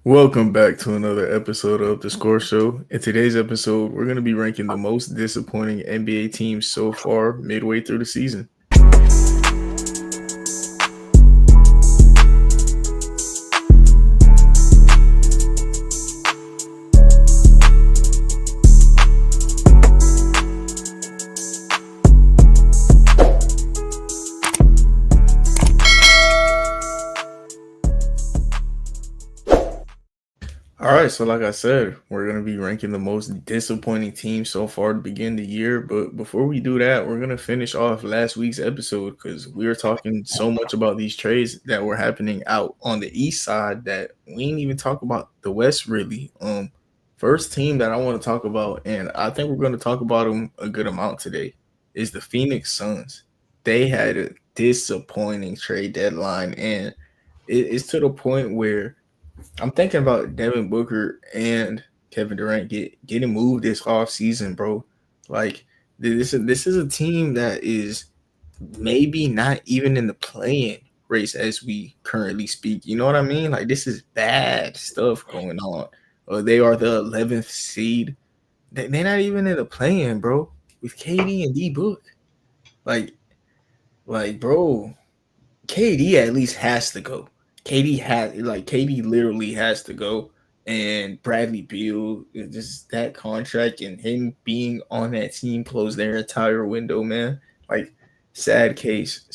Welcome back to another episode of The Score Show. In today's episode, we're going to be ranking the most disappointing NBA teams so far midway through the season. All right, so like I said, we're going to be ranking the most disappointing teams so far to begin the year. But before we do that, we're going to finish off last week's episode because we were talking so much about these trades that were happening out on the east side that we didn't even talk about the west really. First team that I want to talk about, and I think we're going to talk about them a good amount today, is the Phoenix Suns. They had a disappointing trade deadline, and it's to the point where I'm thinking about Devin Booker and Kevin Durant getting moved this off season, bro. Like this is a team that is maybe not even in the playing race as we currently speak. You know what I mean? Like this is bad stuff going on. They are the 11th seed. They're not even in the playing, bro. With KD and D Book, like bro, KD at least has to go. KD literally has to go. And Bradley Beal, just that contract and him being on that team closed their entire window, man. Like sad case.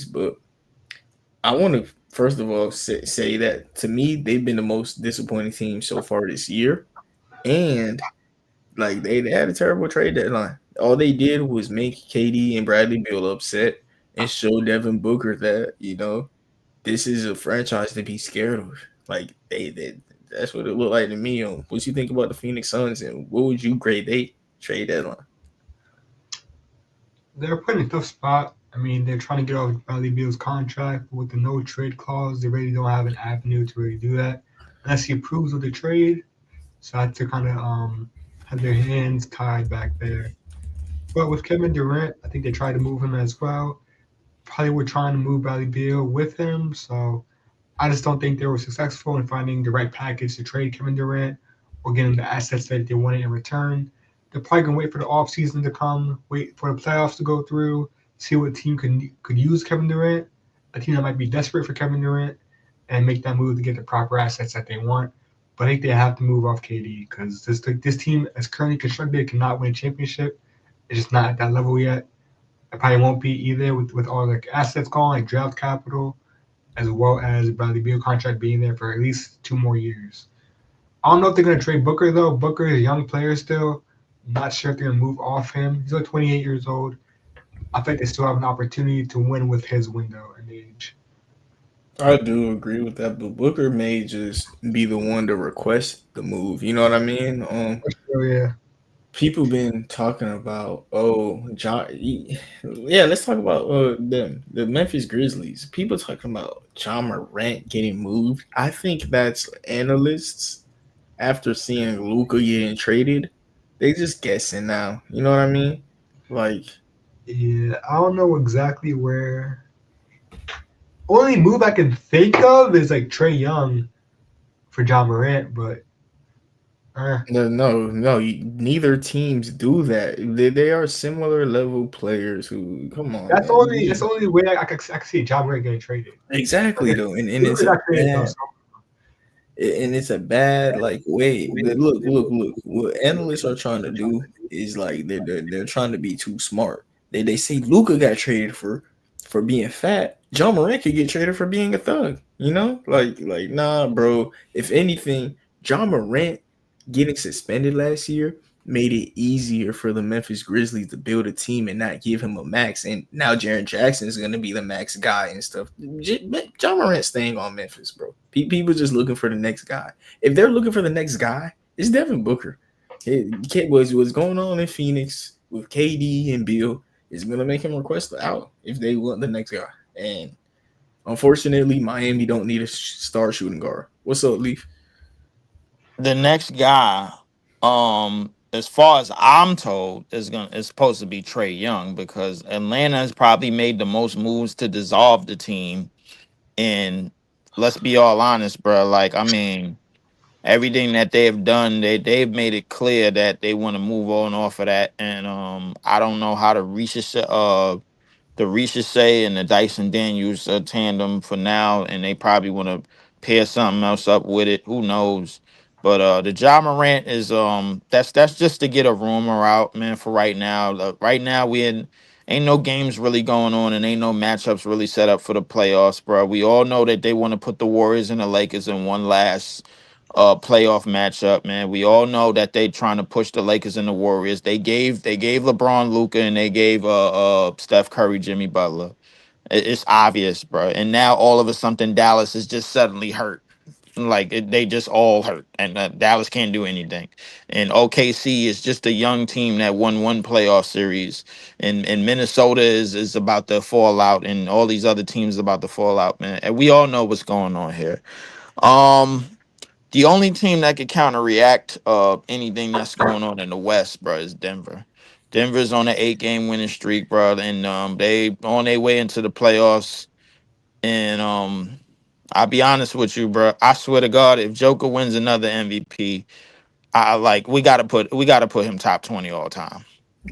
But I want to first of all say that to me they've been the most disappointing team so far this year, and like they had a terrible trade deadline. All they did was make KD and Bradley Beal upset and show Devin Booker that this is a franchise to be scared of. Like they that's what it looked like to me. What you think about the Phoenix Suns and what would you grade they trade deadline? They're put in a tough spot. I mean, they're trying to get off Bradley Beal's contract but with the no trade clause. They really don't have an avenue to really do that unless he approves of the trade. So I had to kind of have their hands tied back there. But with Kevin Durant, I think they tried to move him as well. Probably were trying to move Bradley Beal with him. So I just don't think they were successful in finding the right package to trade Kevin Durant or getting the assets that they wanted in return. They're probably gonna wait for the offseason to come, wait for the playoffs to go through, see what team could use Kevin Durant, a team that might be desperate for Kevin Durant, and make that move to get the proper assets that they want. But I think they have to move off KD because this team, as currently constructed, cannot win a championship. It's just not at that level yet. It probably won't be either with all the assets gone, like draft capital, as well as Bradley Beal contract being there for at least 2 more years. I don't know if they're going to trade Booker though. Booker is a young player still. Not sure if they're going to move off him. He's only 28 years old. I think they still have an opportunity to win with his window and age. I do agree with that, but Booker may just be the one to request the move. You know what I mean? So yeah, People been talking about John. Yeah, let's talk about them, the Memphis Grizzlies. People talking about John Morant getting moved. I think that's analysts after seeing Luca getting traded. They just guessing now. You know what I mean? Like yeah. I don't know exactly where. Only move I can think of is like Trey Young for John Morant, but neither teams do that. They are similar level players who come on, that's man. only that's the only way I can see John Morant getting traded. Exactly though, and it's Luka a got traded though, bad so like way. But look. What analysts are trying to do is like they're trying to be too smart. They say Luca got traded for being fat. John Morant could get traded for being a thug. You know, like nah, bro. If anything, John Morant getting suspended last year made it easier for the Memphis Grizzlies to build a team and not give him a max. And now Jaren Jackson is going to be the max guy and stuff. John Morant staying on Memphis, bro. People just looking for the next guy. If they're looking for the next guy, it's Devin Booker. What's going on in Phoenix with KD and Bill is going to make him request out if they want the next guy. And unfortunately, Miami don't need a star shooting guard. What's up, Leaf? The next guy, as far as I'm told, is supposed to be Trey Young because Atlanta has probably made the most moves to dissolve the team. And let's be all honest, bro. Like, I mean, everything that they have done, they've made it clear that they want to move on off of that. And I don't know how to reach the Ricochet and the Dyson Daniels tandem for now, and they probably want to pair something else up with it. Who knows? But the Ja Morant is that's just to get a rumor out, man. For right now, right now ain't no games really going on, and ain't no matchups really set up for the playoffs, bro. We all know that they want to put the Warriors and the Lakers in one last playoff matchup, man. We all know that they trying to push the Lakers and the Warriors. They gave LeBron Luca and they gave Steph Curry Jimmy Butler. It's obvious, bro. And now all of a sudden Dallas is just suddenly hurt. Like they just all hurt, and Dallas can't do anything. And OKC is just a young team that won one playoff series, and Minnesota is about to fall out, and all these other teams about to fall out, man. And we all know what's going on here. Um, the only team that could counteract anything that's going on in the West, bro, is Denver. Denver's on an 8-game winning streak, bro, and they on their way into the playoffs. And I'll be honest with you, bro. I swear to God, if Joker wins another MVP, I like we gotta put him top 20 all time.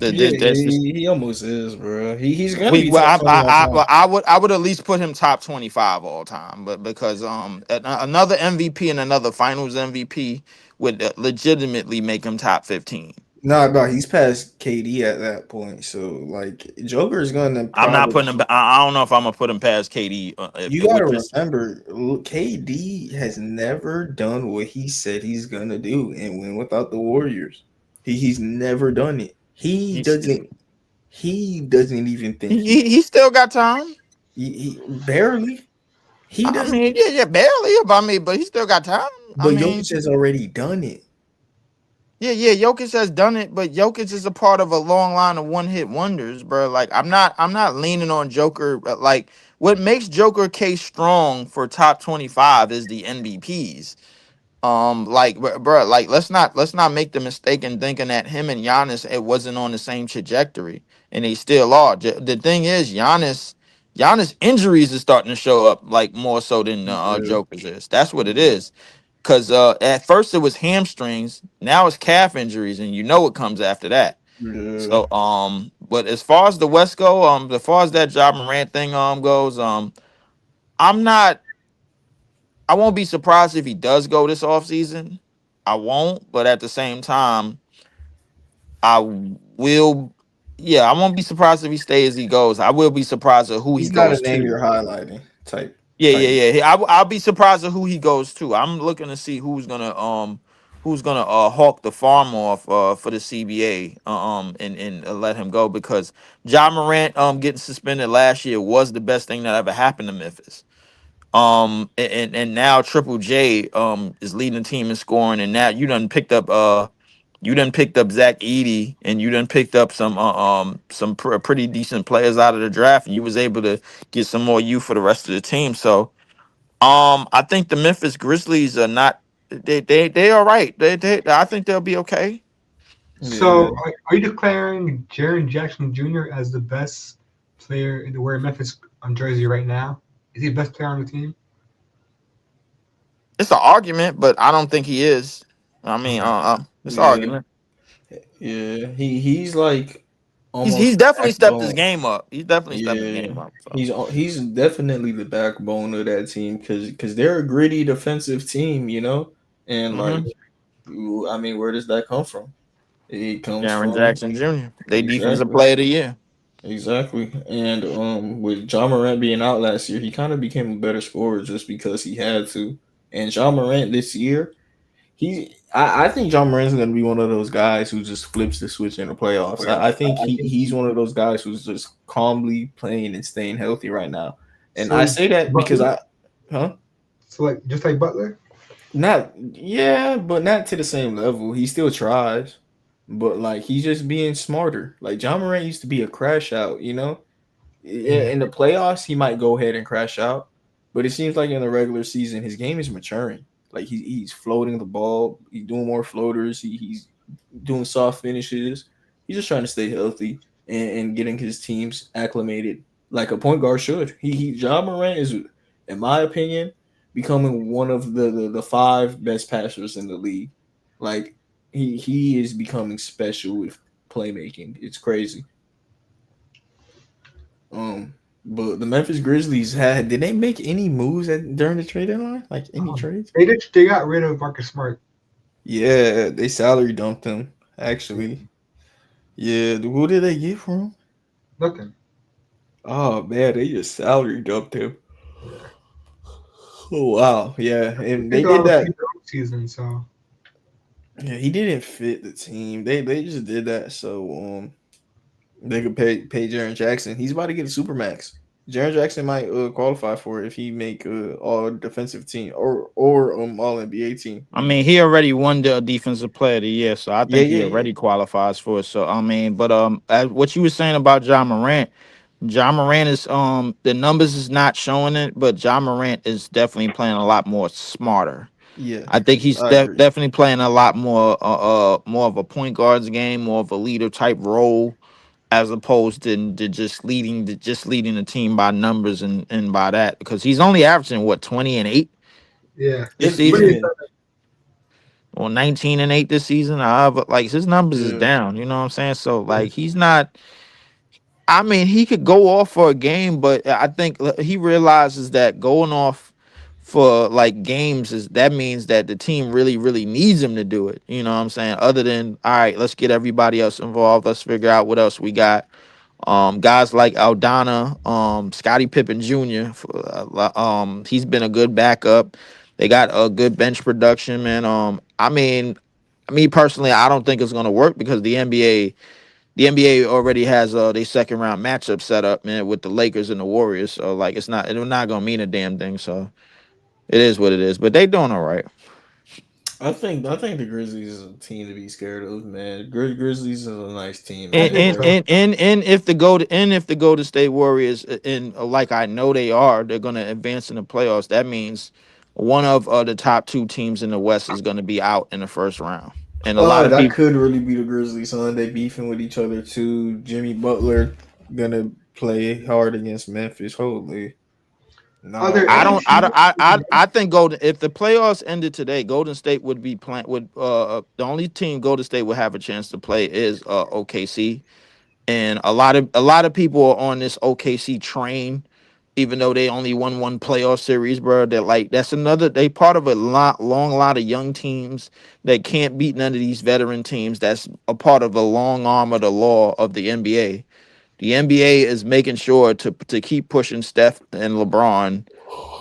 Yeah, This is he almost is, bro. He's gonna we be well, top 20 all time. I would at least put him top 25 all time, but because another MVP and another Finals MVP would legitimately make him top 15. Nah, he's past KD at that point. So like Joker is gonna I'm not probably putting him. I don't know if I'm gonna put him past KD you gotta with this. remember KD has never done what he said he's gonna do and win without the Warriors. He's never done it. He's, He doesn't even think he still got time. he barely he I doesn't. mean, yeah, barely. But I mean, but he still got time. I But mean, Jokic has already done it. yeah. Jokic has done it, but Jokic is a part of a long line of one-hit wonders, bro. Like I'm not leaning on Joker. But like what makes Joker case strong for top 25 is the MVPs. Like, bro, like let's not make the mistake in thinking that him and Giannis it wasn't on the same trajectory, and they still are. The thing is, Giannis injuries is starting to show up like more so than Yeah, Joker's is. That's what it is. Cause at first it was hamstrings, now it's calf injuries, and you know what comes after that. yeah. So but as far as the West go, as far as that Ja Morant thing goes, I'm not. I won't be surprised if he does go this offseason. I won't, but at the same time, I will. Yeah, I won't be surprised if he stays. He goes. I will be surprised at who he He's not a goes name to. you're highlighting Yeah, type. I'll be surprised at who he goes to. I'm looking to see who's gonna hawk the farm off for the CBA and let him go because John Morant getting suspended last year was the best thing that ever happened to Memphis. And now Triple J is leading the team in scoring, and now you done picked up Zach Eady, and you done picked up some pretty decent players out of the draft, and you was able to get some more youth for the rest of the team. So I think the Memphis Grizzlies are not they are right. They I think they'll be okay. Yeah. So, are you declaring Jaren Jackson Jr. as the best player in the wearing Memphis on jersey right now? Is he the best player on the team? It's an argument, but I don't think he is. I mean, Okay. it's an Yeah. argument. Yeah. He's like He's almost the definitely stepped his backbone. game up. He's definitely stepped his Yeah. game up. So. He's definitely the backbone of that team because they're a gritty defensive team, you know? And like Mm-hmm. I mean, where does that come from? It comes Jaron from Jackson Jr. They defensive exactly. player of the year. Exactly. And with John Morant being out last year, he kind of became a better scorer just because he had to. And John Morant this year, I think John Morant's gonna be one of those guys who just flips the switch in the playoffs. I think he's one of those guys who's just calmly playing and staying healthy right now. And I So, say that because Butler? huh? So, like, just like Butler? Not yeah, but not to the same level. He still tries. But like he's just being smarter. Like John Morant used to be a crash out, you know? Yeah. In the playoffs, he might go ahead and crash out, but it seems like in the regular season, his game is maturing. Like he's floating the ball, he's doing more floaters, he's doing soft finishes. He's just trying to stay healthy and getting his teams acclimated like a point guard should. John Morant is, in my opinion, becoming one of the five best passers in the league. Like he is becoming special with playmaking. It's crazy. But the Memphis Grizzlies did they make any moves during the trade deadline? Like any trades? They got rid of Marcus Smart. Yeah, they salary dumped him. Actually, yeah. Who did they get from him? Nothing. Oh man, they just salary dumped him. Oh wow, yeah, and they did that. Season, so Yeah, he didn't fit the team. They just did that so they could pay Jaren Jackson. He's about to get a supermax. Jaren Jackson might qualify for it if he make all defensive team or all NBA team. I mean, he already won the defensive player of the year, so I think he already qualifies for it. So I mean, but as what you were saying about John Morant is the numbers is not showing it, but John Morant is definitely playing a lot more smarter. Yeah, I think he's definitely playing a lot more of a point guard's game, more of a leader type role, as opposed to just leading the team by numbers and by that, because he's only averaging what 20 and 8 this season, or 19 and 8 this season. But like his numbers is down, you know what I'm saying? So like he's not. I mean, he could go off for a game, but I think he realizes that going off for like games that means that the team really, really needs him to do it. You know what I'm saying? Other than, all right, let's get everybody else involved. Let's figure out what else we got. Guys like Aldana, Scottie Pippen Jr. He's been a good backup. They got a good bench production, man. I mean, me personally, I don't think it's gonna work because the NBA already has their second round matchup set up, man, with the Lakers and the Warriors. So like it's not gonna mean a damn thing. So it is what it is. But they doing all right. I think the Grizzlies is a team to be scared of, man. Grizzlies is a nice team. And if the Golden State Warriors, and like I know they are, they're gonna advance in the playoffs. That means one of the top two teams in the West is gonna be out in the first round. And a lot of that could really be the Grizzlies, son. They beefing with each other too. Jimmy Butler gonna play hard against Memphis. Holy. No, I think if the playoffs ended today, Golden State would be playing. The only team Golden State would have a chance to play is OKC, and a lot of people are on this OKC train, even though they only won one playoff series, bro. They're like they part of a long lot of young teams that can't beat none of these veteran teams. That's a part of the long arm of the law of the NBA. The NBA is making sure to keep pushing Steph and LeBron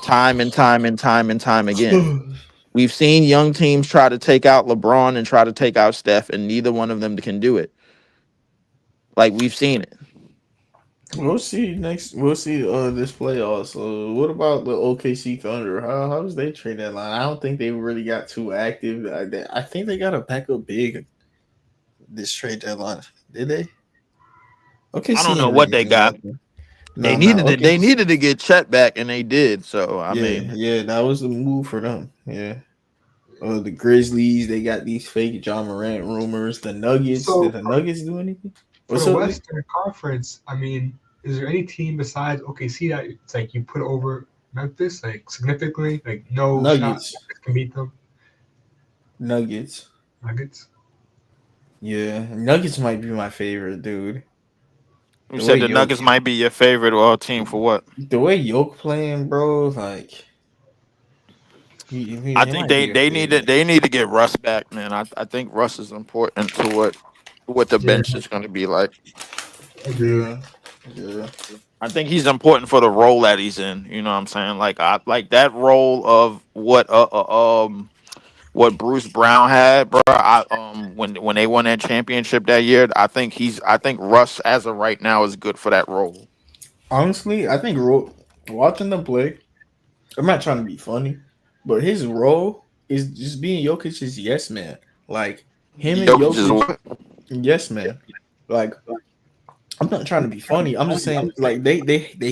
time and time again. We've seen young teams try to take out LeBron and try to take out Steph, and neither one of them can do it. Like we've seen it. We'll see this playoffs. So what about the OKC Thunder? How's they trade that line? I don't think they really got too active. I think they got a backup big this trade deadline. Did they? Okay, I don't know what they got. They needed to get Chet back, and they did. So I mean, that was the move for them. Yeah. The Grizzlies, they got these fake John Morant rumors. The Nuggets, did the Nuggets do anything? For the Western Conference, I mean, is there any team besides OKC that it's like you put over Memphis, like significantly, like no Nuggets can beat them? Nuggets. Yeah, Nuggets might be my favorite, dude. You said the Nuggets might be your favorite team for what? The way Yoke playing, bro, like. I think they need to get Russ back, man. I think Russ is important to what the bench is going to be like. Yeah. I think he's important for the role that he's in. You know what I'm saying? Like that role of what Bruce Brown had, bro. When they won that championship that year, I think Russ as of right now is good for that role. Honestly, I think watching them play, I'm not trying to be funny, but his role is just being Jokic's yes man. Like him and Jokic, yes man. Like I'm not trying to be funny. I'm just saying, like they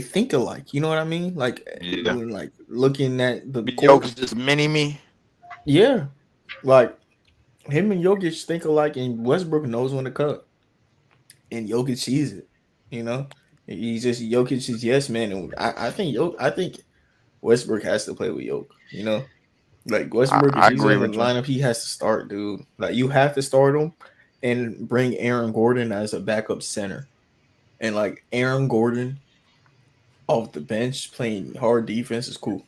think alike. You know what I mean? Like, like looking at the Jokic just mini me. Yeah, like him and Jokic think alike, and Westbrook knows when to cut, and Jokic sees it. You know, he's just Jokic's yes man, and I think Westbrook has to play with Yoke. You know, like I, Westbrook, if I he's agree in the with you. lineup, he has to start, dude. Like you have to start him and bring Aaron Gordon as a backup center. And like Aaron Gordon off the bench playing hard defense is cool.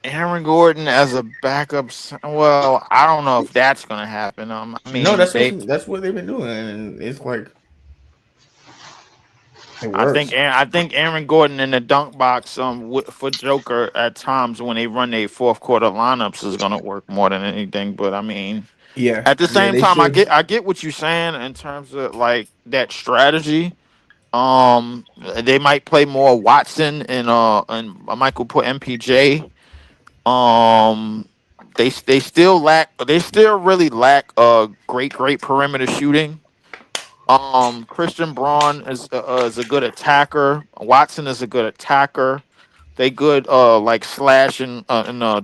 Aaron Gordon as a backup. Well, I don't know if that's gonna happen. I No, mean, that's what they've been doing, and it's like it I think works. I think Aaron Gordon in the dunk box for Joker at times when they run their fourth quarter lineups is gonna work more than anything. But I mean, Yeah, at the yeah, same they time, should. I get what you're saying in terms of like that strategy. They might play more Watson and Michael put MPJ. Um, they still really lack great perimeter shooting. Christian Braun is a good attacker. Watson is a good attacker. They good like slash and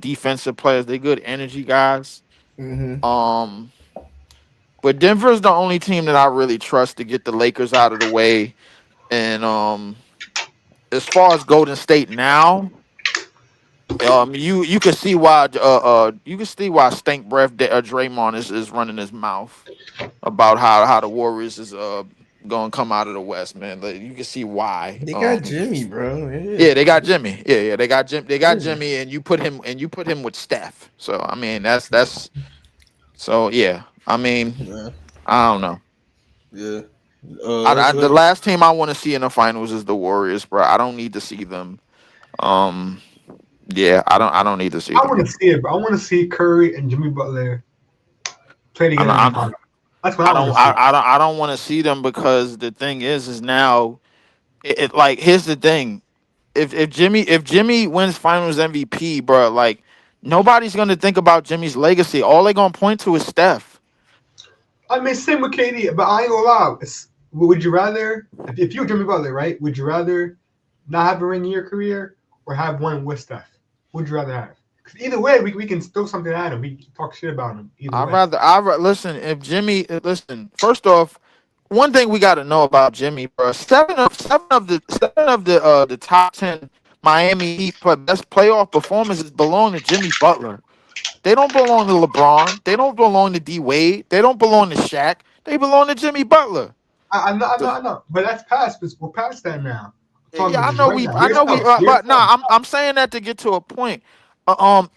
defensive players. They good energy guys. Hmm. Um, but Denver's the only team that I really trust to get the Lakers out of the way. And as far as Golden State now, you can see why stink breath Draymond is running his mouth about how the Warriors is gonna come out of the West, man. Like, you can see why. They got Jimmy, bro. Yeah, Yeah, they got Jimmy. Yeah, they got Jim. They got crazy. Jimmy, and you put him with Steph. So I mean, that's so yeah. I mean, Yeah, I don't know. yeah. The last team I want to see in the finals is the Warriors, bro. I don't need to see them. Um, yeah, I don't need to see I them. want to see it, bro. I want to see Curry and Jimmy Butler play I together in the don't, finals. That's what I want to see. I don't want to see them because the thing is now like here's the thing. If Jimmy wins Finals MVP, bro, like nobody's gonna think about Jimmy's legacy. All they're gonna point to is Steph. I mean, same with KD, but I ain't gonna lie. Would you rather, if you're Jimmy Butler, right? Would you rather not have a ring in your career or have one with Steph? Would you rather have? Because either way, we can throw something at him. We can talk shit about him. Either way. Listen. If Jimmy, listen. First off, one thing we got to know about Jimmy, bro. Seven of the top 10 Miami Heat best playoff performances belong to Jimmy Butler. They don't belong to LeBron. They don't belong to D Wade. They don't belong to Shaq. They belong to Jimmy Butler. I know. But that's past. We're past that now. I'm talking Yeah, about just right now. but nah, I'm saying that to get to a point.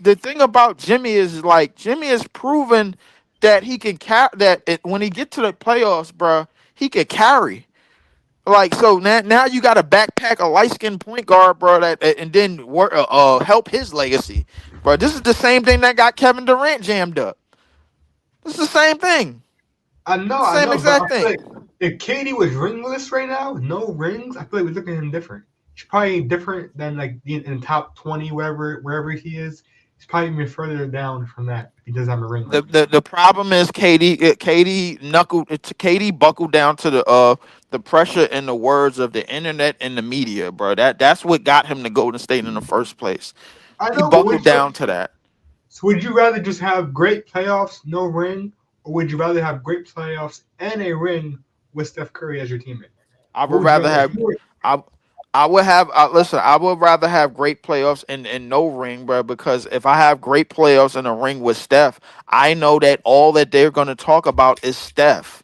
The thing about Jimmy is like Jimmy has proven that he can when he get to the playoffs, bro, he can carry. Like so now you got to backpack a light skinned point guard, bro, that and then work help his legacy, bro. This is the same thing that got Kevin Durant jammed up. This is the same thing. I Same know, but I exact feel thing. like if Katie was ringless right now, no rings, I feel like we're looking at him different. He's probably different than like in the top 20, wherever he is. He's probably even further down from that if he doesn't have a ring right now. The problem is Katie buckled down to the pressure and the words of the internet and the media, bro. That's what got him to Golden State in the first place. I He know, but buckled down to that. so would you rather just have great playoffs, no ring, or would you rather have great playoffs and a ring with Steph Curry as your teammate? I What would would you rather rather? have I listen, I would rather have great playoffs and no ring, bro, because if I have great playoffs and a ring with Steph, I know that all that they're gonna talk about is Steph.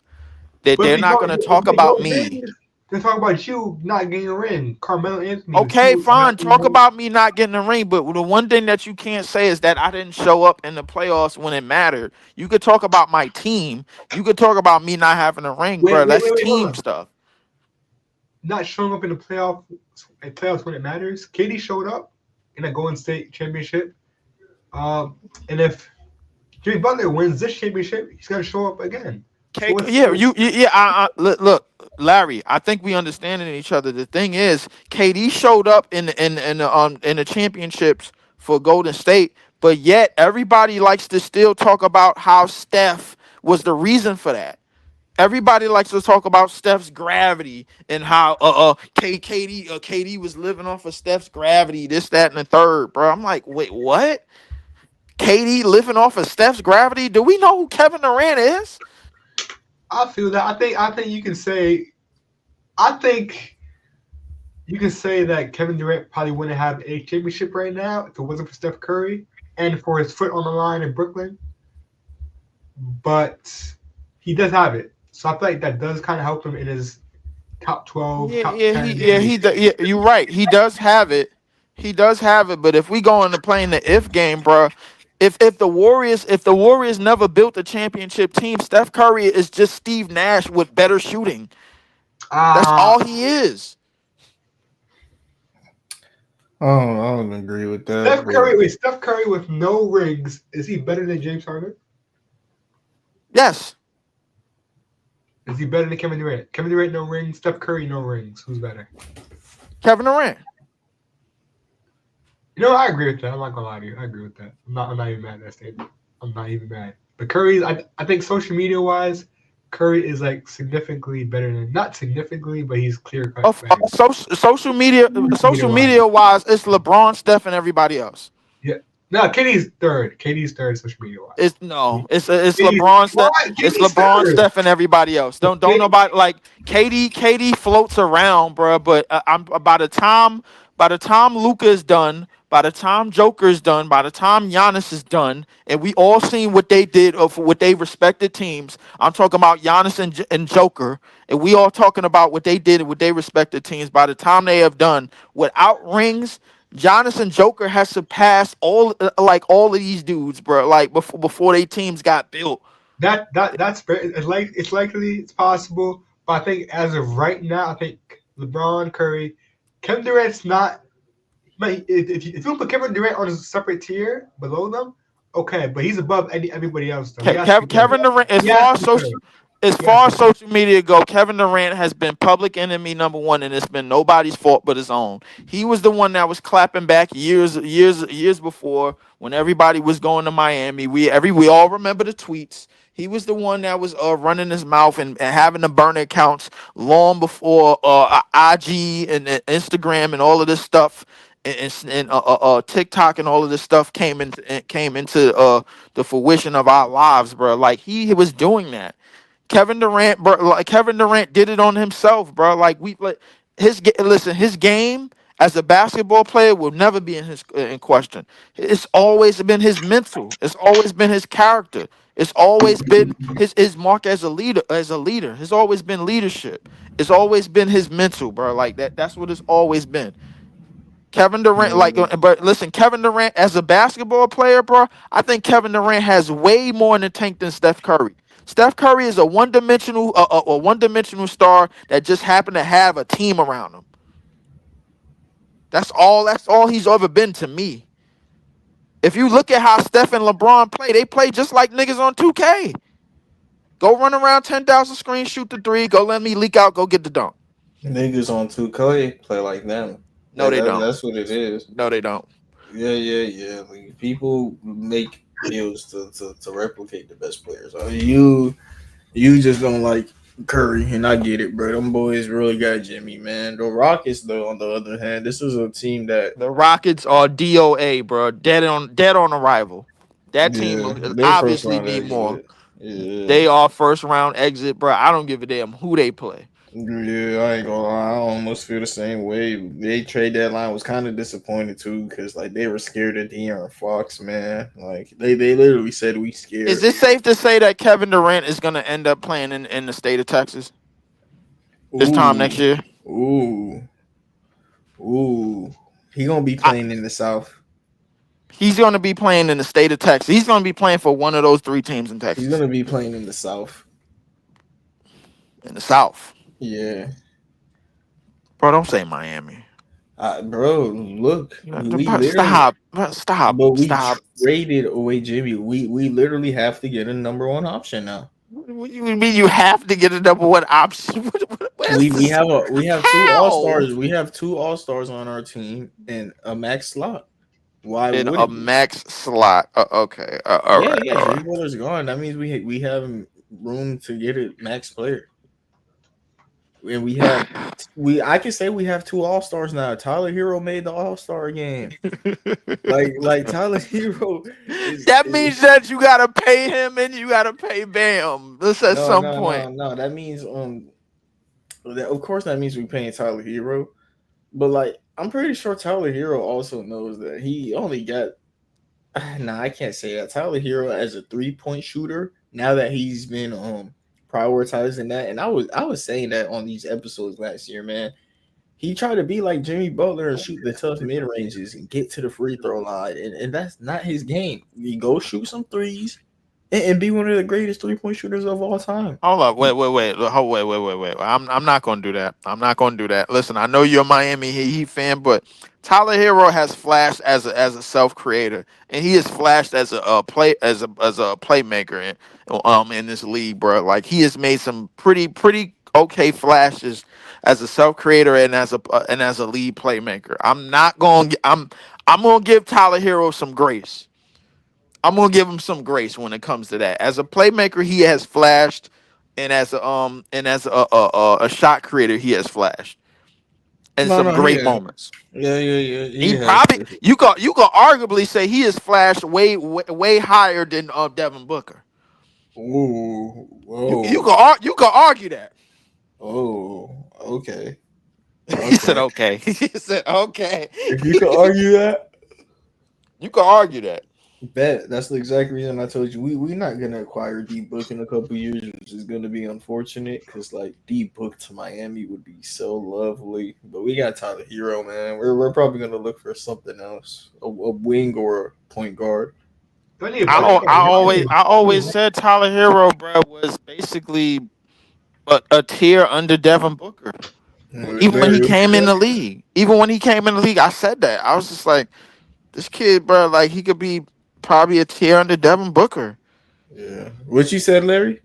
That But if they're you not don't gonna get, if talk you get about no me. rings, they're talking about you not getting a ring. Carmelo Anthony with Okay, two fine. Talk no. about me not getting a ring, but the one thing that you can't say is that I didn't show up in the playoffs when it mattered. You could talk about my team. You could talk about me not having a ring, bro. That's Hold team on. stuff. Not showing up in the playoffs when it matters. KD showed up in a Golden State championship. And if Jimmy Butler wins this championship, he's got to show up again. So Yeah, yeah. Look, Larry. I think we understanding each other. The thing is, KD showed up in the championships for Golden State, but yet everybody likes to still talk about how Steph was the reason for that. Everybody likes to talk about Steph's gravity and how KD was living off of Steph's gravity, this, that, and the third, bro. I'm like, wait, what? KD living off of Steph's gravity? Do we know who Kevin Durant is? I feel that. I think you can say. I think you can say that Kevin Durant probably wouldn't have a championship right now if it wasn't for Steph Curry and for his foot on the line in Brooklyn. But he does have it, so I feel like that does kind of help him in his top 12, Yeah, top yeah, 10 yeah. You're right. He does have it. He does have it. But if we go into playing the if game, bro, if the Warriors never built a championship team, Steph Curry is just Steve Nash with better shooting. That's Uh, all he is. I don't agree with that, but Steph Curry with no rings, is he better than James Harden? Yes. Is he better than Kevin Durant? Kevin Durant no rings, Steph Curry no rings. Who's better? Kevin Durant. You know, I agree with that. I'm not gonna lie to you. I agree with that. I'm not even mad at that statement. I'm not even mad. But Curry, I think social media wise, Curry is like significantly better than not significantly, but he's clear cut Of better. social media wise, it's LeBron, Steph, and everybody else. Yeah. No, KD's third. KD's third social media wise. It's KD's, LeBron, Steph. why? It's KD's LeBron, third. Steph, and everybody else. Don't nobody like KD. KD floats around, bro. But I'm by the time Luka is done, by the time Joker is done, by the time Giannis is done, and we all seen what they did of what they respected teams. I'm talking about Giannis and Joker, and we all talking about what they did and what they respected teams. By the time they have done without rings, Giannis and Joker has surpassed all all of these dudes, bro. Like before they teams got built. That's very, it's likely it's possible, but I think as of right now, I think LeBron, Curry, Kevin Durant's not. But if you put Kevin Durant on a separate tier below them, okay, but he's above everybody else though. He has to be better. Kevin Durant, He has to be better. as He has far to as be better. social media go, Kevin Durant has been public enemy number one, and it's been nobody's fault but his own. He was the one that was clapping back years before when everybody was going to Miami. We all remember the tweets. He was the one that was running his mouth and having the burner accounts long before IG and Instagram and all of this stuff and TikTok and all of this stuff came into the fruition of our lives, bro. Like he was doing that. Kevin Durant, bro, like Kevin Durant did it on himself, bro. Like his game as a basketball player will never be in question. It's always been his mental. It's always been his character. It's always been his mark as a leader. It's always been leadership. It's always been his mental, bro. Like that. That's what it's always been. Kevin Durant, but listen, Kevin Durant as a basketball player, bro, I think Kevin Durant has way more in the tank than Steph Curry. Steph Curry is a one-dimensional star that just happened to have a team around him. That's all he's ever been to me. If you look at how Steph and LeBron play, they play just like niggas on 2K. Go run around 10,000 screens, shoot the three, go let me leak out, go get the dunk. niggas on 2K play like them. No, they don't. That's what it is. No, they don't. Yeah. Like, people make deals to replicate the best players. You just don't like Curry, and I get it, bro. Them boys really got Jimmy, man. The Rockets, though, on the other hand, this is a team that The Rockets are DOA, bro. Dead on arrival. That team they're first obviously round need more. exit. Yeah. They are first round exit, bro. I don't give a damn who they play. Yeah, I ain't gonna lie. I almost feel the same way. They trade deadline was kind of disappointed too, because like they were scared of De'Aaron Fox, man. Like they literally said we scared. Is it safe to say that Kevin Durant is gonna end up playing in the state of Texas this time next year? Ooh. He gonna be playing in the South. He's gonna be playing in the state of Texas. He's gonna be playing for one of those three teams in Texas. He's gonna be playing in the South. In the South. Yeah. Bro, don't say Miami. Bro, look. Stop. But we traded away Jimmy. We literally have to get a number one option now. What do you mean you have to get a number one option? We have two all-stars. We have two all-stars on our team and a max slot. Why in would a max slot? Okay. All right. Three-quarters gone. That means we have room to get a max player. And I can say we have two all-stars now. Tyler Hero made the all-star game. like Tyler Hero that means that you gotta pay him and you gotta pay Bam. This at some point. No, that means of course that means we're paying Tyler Hero. But like, I'm pretty sure Tyler Hero also knows that he only got. Nah, I can't say that. Tyler Hero as a 3 point shooter. Now that he's been prioritizing that, and I was saying that on these episodes last year, man. He tried to be like Jimmy Butler and shoot the tough mid ranges and get to the free throw line, and that's not his game. He go shoot some threes and be one of the greatest 3 point shooters of all time. Hold up, wait. I'm not gonna do that. I'm not gonna do that. Listen, I know you're a Miami Heat fan, but Tyler Hero has flashed as a self creator, and he has flashed as a playmaker in this league, bro. Like he has made some pretty okay flashes as a self creator and as a lead playmaker. I'm gonna give Tyler Hero some grace. I'm gonna give him some grace when it comes to that. As a playmaker, he has flashed, and as a shot creator, he has flashed, and No, some no, he great has. moments. Yeah. He He has. probably you could arguably say he has flashed way higher than Devin Booker. Ooh, You whoa, you could argue that. oh, okay, He said okay. okay. He said okay. If you could argue that, You could argue that. bet that's the exact reason I told you we not gonna acquire D Book in a couple years, which is gonna be unfortunate because like D Book to Miami would be so lovely. But we got Tyler Hero, man. We're probably gonna look for something else, a wing or a point guard. Don't need a I point al- guard. I always I You always know, said Tyler Hero, bro, was basically a tier under Devin Booker. Even when he Larry, what you came in got? the league, I said that. I was just like, this kid, bro, like he could be probably a tier under Devin Booker. Yeah, what you said, Larry?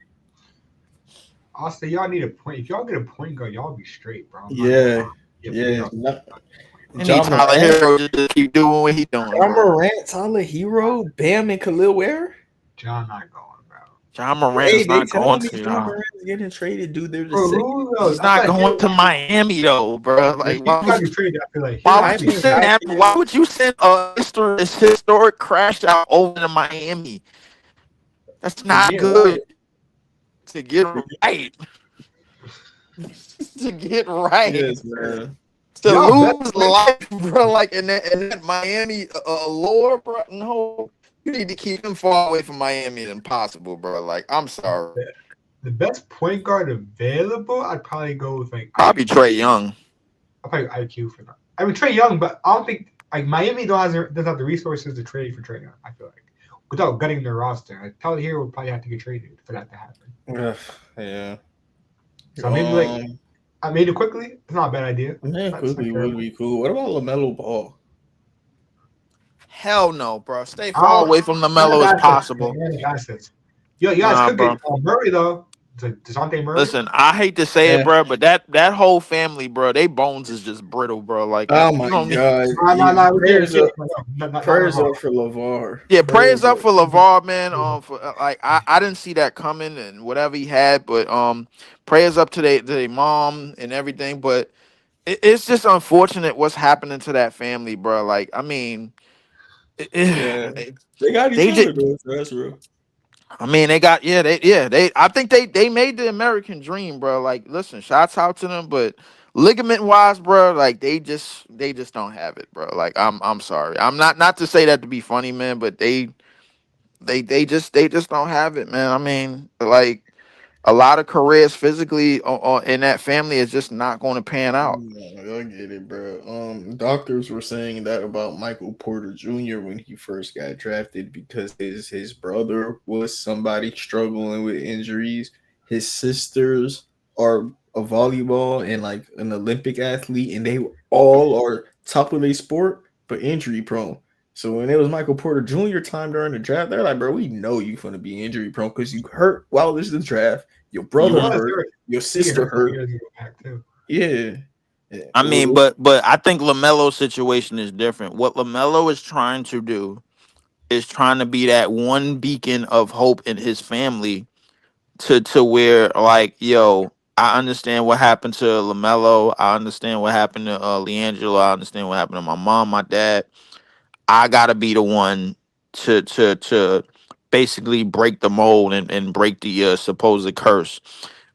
I'll say y'all need a point. If y'all get a point guard, y'all be straight, bro. I'm not gonna Yeah, lie. Yeah, point yeah. guard. I need John Tyler Morant, Hero just to keep doing what he doing, John bro. Morant, Tyler Hero, Bam, and Khalil Ware. John not going, bro. John Morant Hey, is they not going telling me to John y'all. Morant is getting traded, dude. They're the Bro, second. who knows? He's I feel not like going Hero. to Miami though, bro. Like, He might be traded. I feel like why Hero. would you Hype send guy. that? Why would you send a historic crash out over to Miami? That's To not get right. good to get right. To get right. Yes, man. To Y'all bet lose life, bro, like in that Miami lore, bro. No, you need to keep him far away from Miami than possible, bro. Like, I'm sorry. the best point guard available. I'd probably go with like Probably IQ. Trey Young. I'll probably IQ for that. I mean Trey Young, but I don't think like Miami doesn't have the resources to trade for Trey Young. I feel like without gutting their roster, like Tyler Hero would probably have to get traded for that to happen. Ugh, yeah. So maybe like I made it quickly. It's not a bad idea. Man, That's not quickly would terrible. be cool. What about Lamelo Ball? Hell no, bro. Stay far Oh, away from LaMelo as possible. assets. Yo, you guys Nah, could get bro. Murray though. DeJounte Murray. Listen, I hate to say it, bro, but that whole family, bro, they bones is just brittle, bro. Like, Oh you my don't need. god. No. Prayers up, Not prayers LeVar. up for LeVar. Yeah, prayers Prayers up up. for LeVar, man. For like I didn't see that coming and whatever he had, but prayers up to their mom and everything. But it's just unfortunate what's happening to that family, bro. Like, I mean, Yeah. They got each they just. other though, so that's real. I mean, they. I think they made the American dream, bro. Like, listen, shouts out to them, but ligament wise, bro, like they just don't have it, bro. Like, I'm sorry. I'm not to say that to be funny, man, but they just don't have it, man. I mean, like a lot of careers physically in that family is just not going to pan out. No, I get it, bro. Doctors were saying that about Michael Porter Jr. when he first got drafted because his brother was somebody struggling with injuries. His sisters are a volleyball and like an Olympic athlete, and they all are top of their sport, but injury prone. So when it was Michael Porter Jr. time during the draft, they're like, bro, we know you're gonna be injury prone because you hurt while this is the draft. Your brother Mhm. hurt, your sister hurt. Yeah. Yeah. I mean, but I think LaMelo's situation is different. What LaMelo is trying to do is trying to be that one beacon of hope in his family to where like, yo, I understand what happened to LaMelo. I understand what happened to Leangelo. I understand what happened to my mom, my dad. I gotta be the one to basically break the mold and break the supposed curse.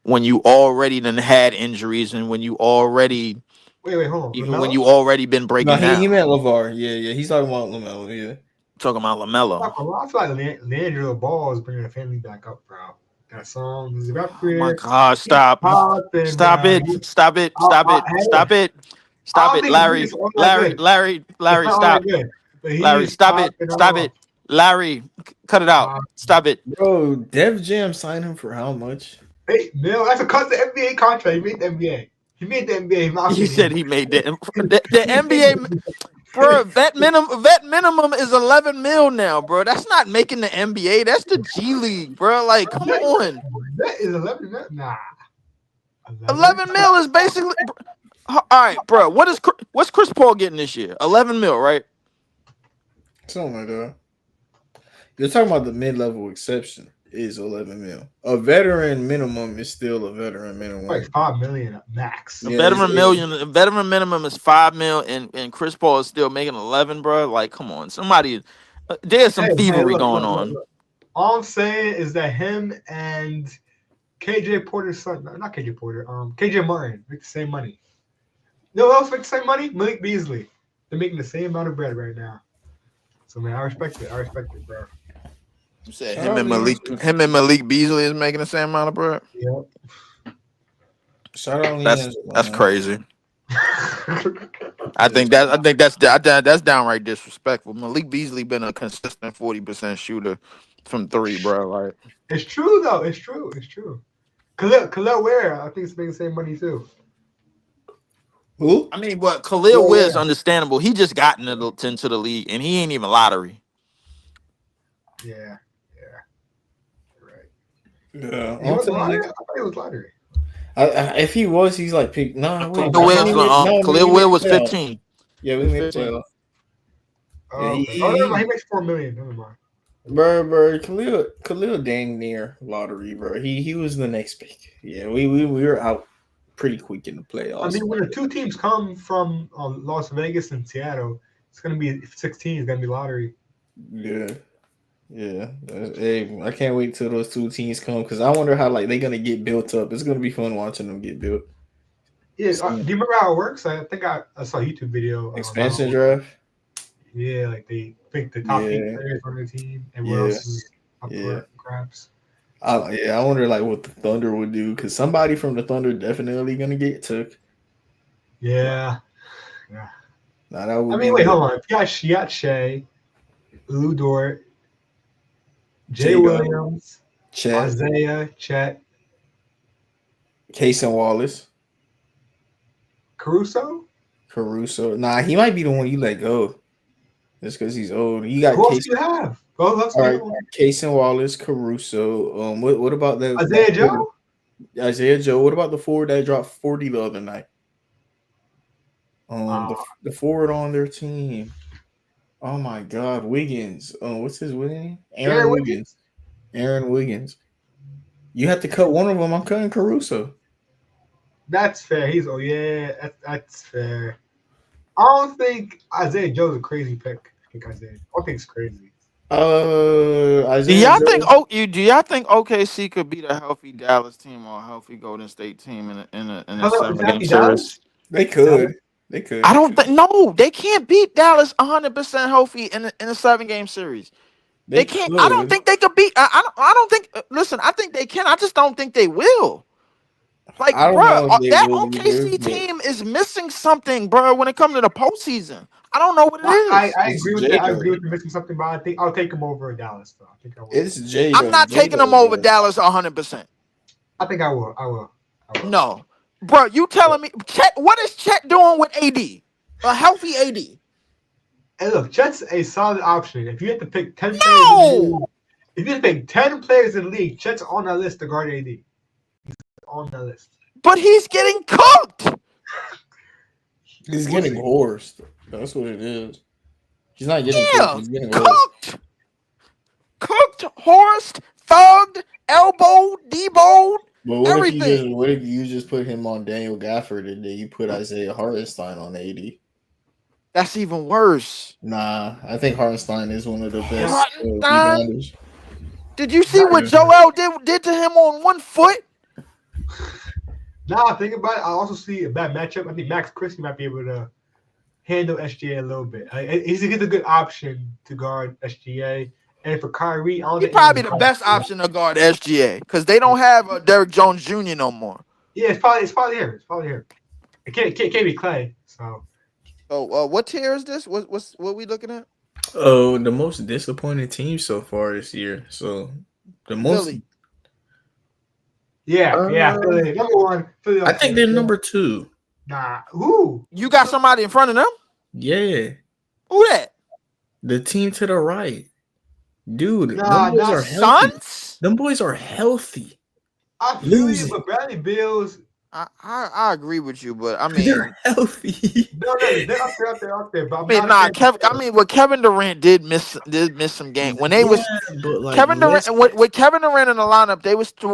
When you already done had injuries and when you already Wait, hold on. Even when LaMelo? you already been breaking No, he down. meant LeVar. Yeah. He's talking about LaMelo. Yeah. Talking about I LaMelo. feel like Leandro Ball is bringing the family back up, bro. That song, there's a rap Oh my career. God! He's Stop! popping, Stop bro. it! Stop it! I, Stop I, it! hey, Stop it! I Stop don't it, think his Larry! music's all that Larry! good. Larry! It's Larry! not all that Stop! good, but Larry! he's Stop it! popping Stop off. it! Larry! Cut it out! Stop it! Bro, Def Jam signed him for how much? Hey, Mill, that's a cut the NBA contract. He made the NBA. He made the NBA. In my He opinion. said he made the NBA. Bro, vet minimum is 11 mil now, bro. That's not making the NBA. That's the G League, bro. Like, come on. That is 11 mil? Nah. 11 mil is basically. All right, bro. What's Chris Paul getting this year? 11 mil, right? Something like that. You're talking about the mid-level exception is 11 mil. A veteran minimum is still a veteran minimum. Like 5 million max. A Yeah, veteran minimum is 5 mil, and Chris Paul is still making 11, bro. Like, come on, somebody. There's some thievery going on. Look. All I'm saying is that him and KJ Porter's son, not KJ Porter, KJ Martin make the same money. You know who else make the same money? Malik Beasley. They're making the same amount of bread right now. So man, I respect it. I respect it, bro. You said him and Malik Beasley is making the same amount of bread. Yep. Shout out That's crazy. I think that's downright disrespectful. Malik Beasley been a consistent 40% shooter from three, bro. Like, it's true though. It's true. Khalil Ware, I think, is making the same money too. Who? I mean, but Khalil Ware is understandable. He just got into the league, and he ain't even lottery. Yeah. Right. Yeah. He was lottery? I thought he was lottery. If he was, he's like pick. No, wait. Khalil Ware was 15. Yeah, we made playoff. Never mind. He makes $4 million. Never mind. Bro, Khalil dang near lottery, bro. He was the next pick. Yeah, we were out pretty quick in the playoffs. I mean, when the two teams come from Las Vegas and Seattle, it's gonna be 16. It's gonna be lottery. Yeah. Hey, I can't wait till those two teams come because I wonder how like they're gonna get built up. It's gonna be fun watching them get built. Yeah, do you remember how it works? I think I saw a YouTube video. Expansion draft. Yeah, like they pick the top 8 players on their team, and what else is up for grabs. I wonder like what the Thunder would do because somebody from the Thunder definitely gonna get took. Yeah. Nah, that would wait, hold on. You got Shea, Lou Dort, Jay Williams, Chet. Isaiah, Chet, Casey Wallace, Caruso. Nah, he might be the one you let go. Just because he's old. You got who else do you have? All right, Casey Wallace, Caruso. What about that? Isaiah Joe? Isaiah Joe. What about the forward that dropped 40 the other night? The forward on their team. Oh my God, Wiggins. What's his name? Aaron Wiggins. Aaron Wiggins. You have to cut one of them. I'm cutting Caruso. That's fair. That's fair. I don't think Isaiah Joe's a crazy pick. I think it's crazy. Isaiah do y'all think OKC could beat a healthy Dallas team or a healthy Golden State team in a 7-game series? They could. I don't think. No, they can't beat Dallas 100% healthy in a 7-game series. They can't. Could. I don't think they could beat. I don't think. Listen, I think they can. I just don't think they will. Like, bro, that OKC team is missing something, bro. When it comes to the postseason, I don't know what it is. I agree with that. I agree with missing something, but I think I'll take them over Dallas. Though. I think I will. It's Jay. I'm not taking them over Dallas 100%. I think I will. No, bro, you telling me Chet? What is Chet doing with AD? A healthy AD? Hey, look, Chet's a solid option. If you have to pick 10 players, if you have to pick 10 players in the league, Chet's on that list to guard AD. He's on that list. But he's getting cooked. He's getting horsed. That's what it is. He's not getting cooked. He's getting cooked. Cooked, horsed, thugged, elbowed, debowed. But what if you just put him on Daniel Gafford and then you put Isaiah Hartenstein on 80? That's even worse. Nah, I think Hartenstein is one of the best. Did you see what Joel did to him on 1 foot? Now think about it. I also see a bad matchup. I think Max Christie might be able to handle SGA a little bit. He's a good option to guard SGA. And for Kyrie, I don't He think probably anyone's the guarding best him. option to guard SGA because they don't have Derrick Jones Jr. no more. Yeah, it's probably him. It's probably him. It can't be Clay. So What tier is this? What we looking at? Oh, the most disappointing team so far this year. So the most. Philly. yeah. Philly, number one. Philly, I think they're number 2. Nah, who? You got somebody in front of them? Yeah, Who that? the team to the right, dude. Nah, them boys not are healthy. Suns? Them boys are healthy. I feel you, Losing. but Bradley Bills. I agree with you, but I mean, They're healthy. No, they're up there. But I mean, Kevin Durant did miss some game when they was but like Kevin Durant with Kevin Durant in the lineup.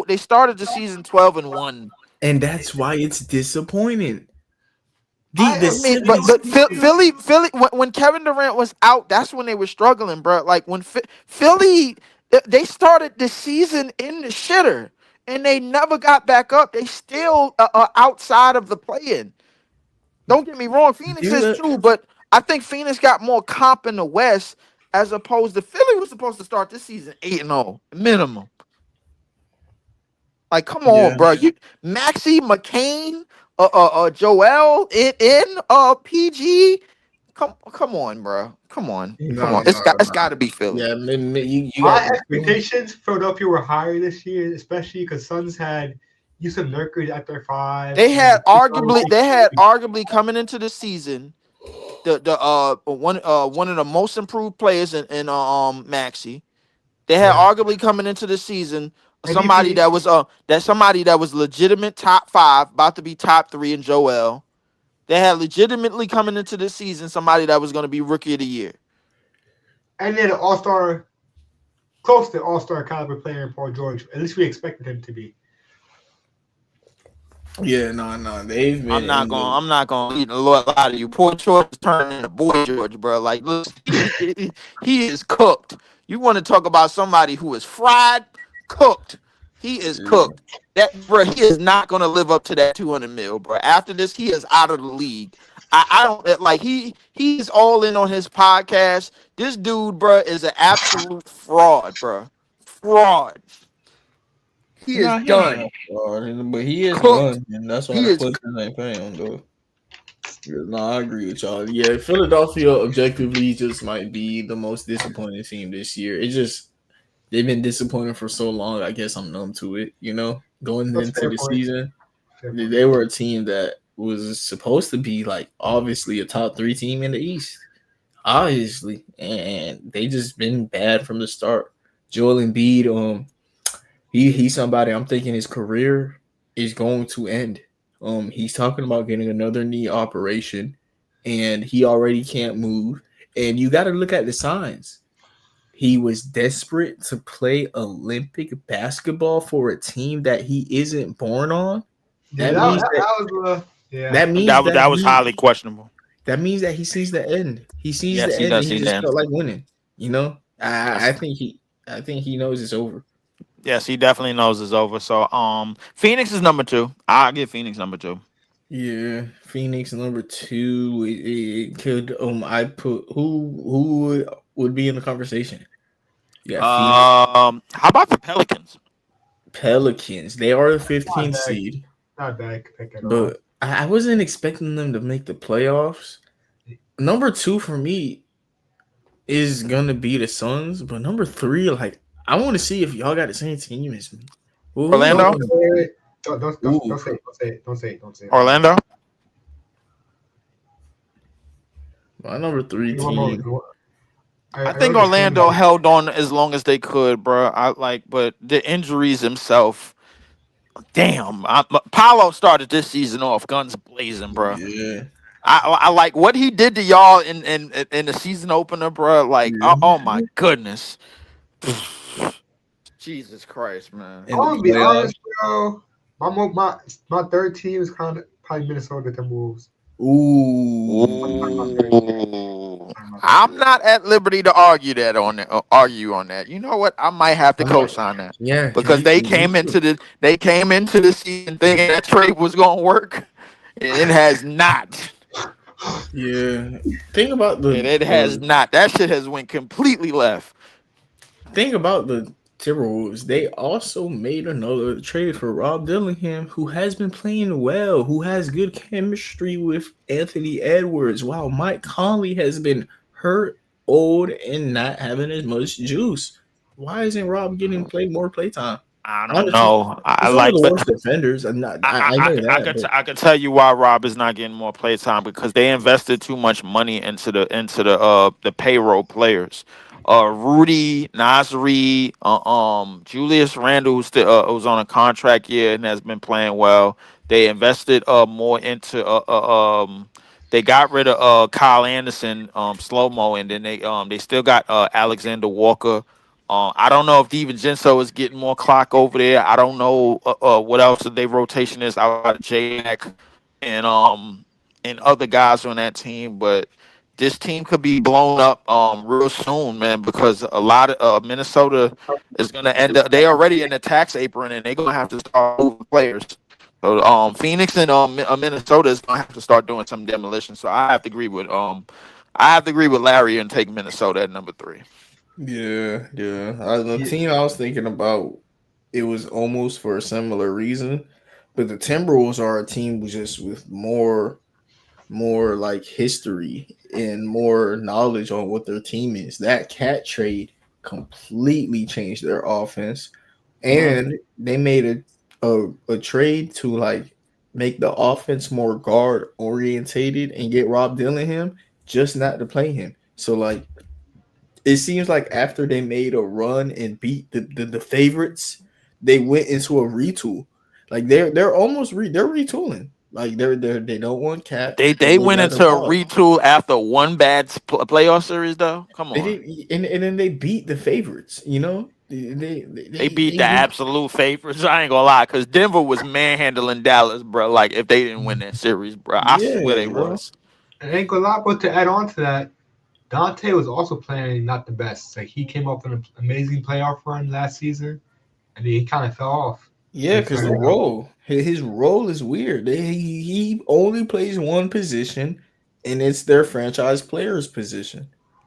They started the season 12-1. and that's why it's disappointing. But Philly when Kevin Durant was out, that's when they were struggling, bro. Like when Philly they started the season in the shitter and they never got back up. They still outside of the play-in. Don't get me wrong, Phoenix is too, but I think Phoenix got more comp in the West as opposed to Philly was supposed to start this season 8-0 minimum. Like, come on, bro. You Maxey, McCain, Joel in PG. Come on, bro. Come on. It's got to be Philly. Yeah, you my expectations for Philadelphia were higher this year, especially because Suns had Yusuf Nurkic at their 5. They had arguably coming into the season the one of the most improved players in Maxey. They had arguably coming into the season somebody that was legitimate top 5, about to be top 3 in Joel. They had legitimately coming into the season somebody that was going to be rookie of the year. And then an all-star, close to all-star caliber player in Paul George. At least we expected him to be. Yeah, no. They've been. I'm not gonna lie to you. Poor George is turning into boy George, bro. Like, look, he is cooked. You want to talk about somebody who is fried, cooked. He is cooked. That bro, he is not gonna live up to that 200 mil, bro. After this, he is out of the league. I don't like he's all in on his podcast. This dude, bro, is an absolute fraud, bro. Fraud. He is done. But he is done, and that's why the Clippers ain't paying him, though. No, I agree with y'all. Yeah, Philadelphia objectively just might be the most disappointing team this year. It just they've been disappointing for so long. I guess I'm numb to it. You know, going into the season, they were a team that was supposed to be like obviously a top 3 team in the East, obviously, and they just been bad from the start. Joel Embiid, he's somebody I'm thinking his career is going to end. He's talking about getting another knee operation, and he already can't move. And you got to look at the signs. He was desperate to play Olympic basketball for a team that he isn't born on. That was highly questionable. That means that he sees the end. He sees the end. And he just felt like winning. You know, I think he knows it's over. Yes, he definitely knows it's over. So, Phoenix is number 2. I'll give Phoenix number 2. Yeah, Phoenix number 2. It could. I put who would be in the conversation. Yeah. How about the Pelicans? Pelicans. They are the 15th seed. Not bad, but I wasn't expecting them to make the playoffs. Number 2 for me is gonna be the Suns, but number 3, like. I want to see if y'all got the same team as me. Ooh, Orlando? Don't say it. Orlando? My number 3 team. I think Orlando held on as long as they could, bro. But the injuries himself. Damn. Paolo started this season off guns blazing, bro. Yeah. I like what he did to y'all in the season opener, bro. Like, oh my goodness. Jesus Christ, man! I'm gonna be honest, bro. My third team is kind of probably Minnesota Timberwolves. Ooh. I'm not at liberty to argue that on that. Argue on that. You know what? I might have to co-sign that Yeah, because me too. they came into the season thinking that trade was going to work, and it has not. Yeah. Thing about And it has not. That shit has went completely left. thing about the Timberwolves, they also made another trade for Rob Dillingham, who has been playing well, who has good chemistry with Anthony Edwards, while Mike Conley has been hurt, old, and not having as much juice. Why isn't Rob getting more playtime? I don't Honestly, know. I he's one of like, the but worst defenders. I know that, but I could tell you why Rob is not getting more play time because they invested too much money into the payroll players. Rudy, Nasri, Julius Randle, who still was on a contract year and has been playing well. They invested more into they got rid of Kyle Anderson, slow mo, and then they still got Alexander Walker. I don't know if DiVincenzo is getting more clock over there. I don't know what else their rotation is outside of J-Mac and other guys on that team, but this team could be blown up real soon, man, because a lot of Minnesota is going to end up. They already in the tax apron, and they're going to have to start moving players. So Phoenix and Minnesota is going to have to start doing some demolition. So I have to agree with Larry and take Minnesota at number 3. yeah. The team I was thinking about, it was almost for a similar reason, but the Timberwolves are a team just with more like history and more knowledge on what their team is. That cat trade completely changed their offense, and they made a trade to like make the offense more guard orientated and get Rob Dillingham just not to play him. So like it seems like after they made a run and beat the favorites, they went into a retool. Like they're almost they're retooling. Like they don't want Cap. They went into a retool after one bad playoff series, though. Come on, they did, and then they beat the favorites. You know, they beat the absolute favorites. I ain't gonna lie, because Denver was manhandling Dallas, bro. Like if they didn't win that series, bro, I swear they was. I ain't gonna lie, but to add on to that, Dante was also playing not the best. Like he came up with an amazing playoff run last season, and he kind of fell off. Yeah, because his role is weird. He only plays one position, and it's their franchise player's position.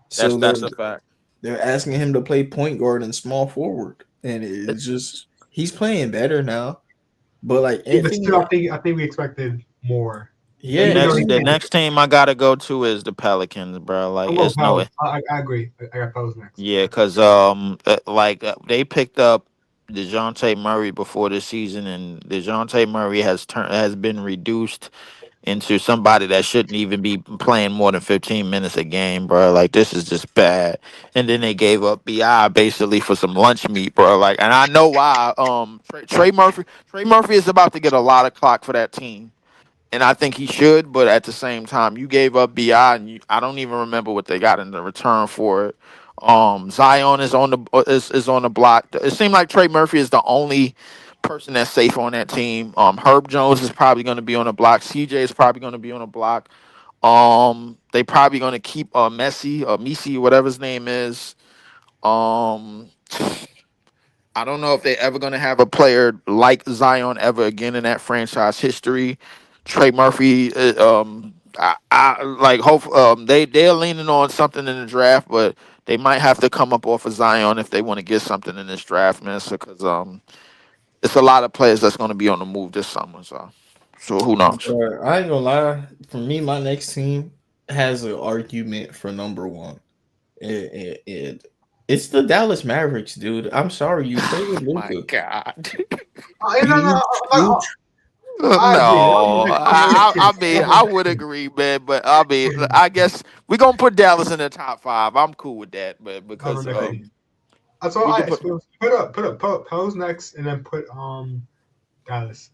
So that's a fact. They're asking him to play point guard and small forward, and it's just he's playing better now. But like, but still, I think we expected more. Yeah, the next team I gotta go to is the Pelicans, bro. Like, it's no way. I agree. I got Pelicans next. Yeah, because they picked up DeJounte Murray before the season, and DeJounte Murray has been reduced into somebody that shouldn't even be playing more than 15 minutes a game, bro. Like, this is just bad. And then they gave up BI basically for some lunch meat, bro. Like, and I know why. Trey Murphy is about to get a lot of clock for that team. And I think he should, but at the same time, you gave up BI, and I don't even remember what they got in the return for it. Zion is on the block. It seemed like Trey Murphy is the only person that's safe on that team. Herb Jones is probably going to be on the block. CJ is probably going to be on the block. They probably going to keep Messi, whatever his name is. I don't know if they're ever going to have a player like Zion ever again in that franchise history. Trey Murphy, I like hope they're leaning on something in the draft, but they might have to come up off of Zion if they want to get something in this draft, man. Because it's a lot of players that's going to be on the move this summer. So who knows? I ain't gonna lie. For me, my next team has an argument for number one. It's the Dallas Mavericks, dude. I'm sorry, you traded Luka. My God. No, I mean, I would agree, man. But I mean, I guess we're gonna put Dallas in the top 5. I'm cool with that, but because that's all. Put Pels next, and then put Dallas.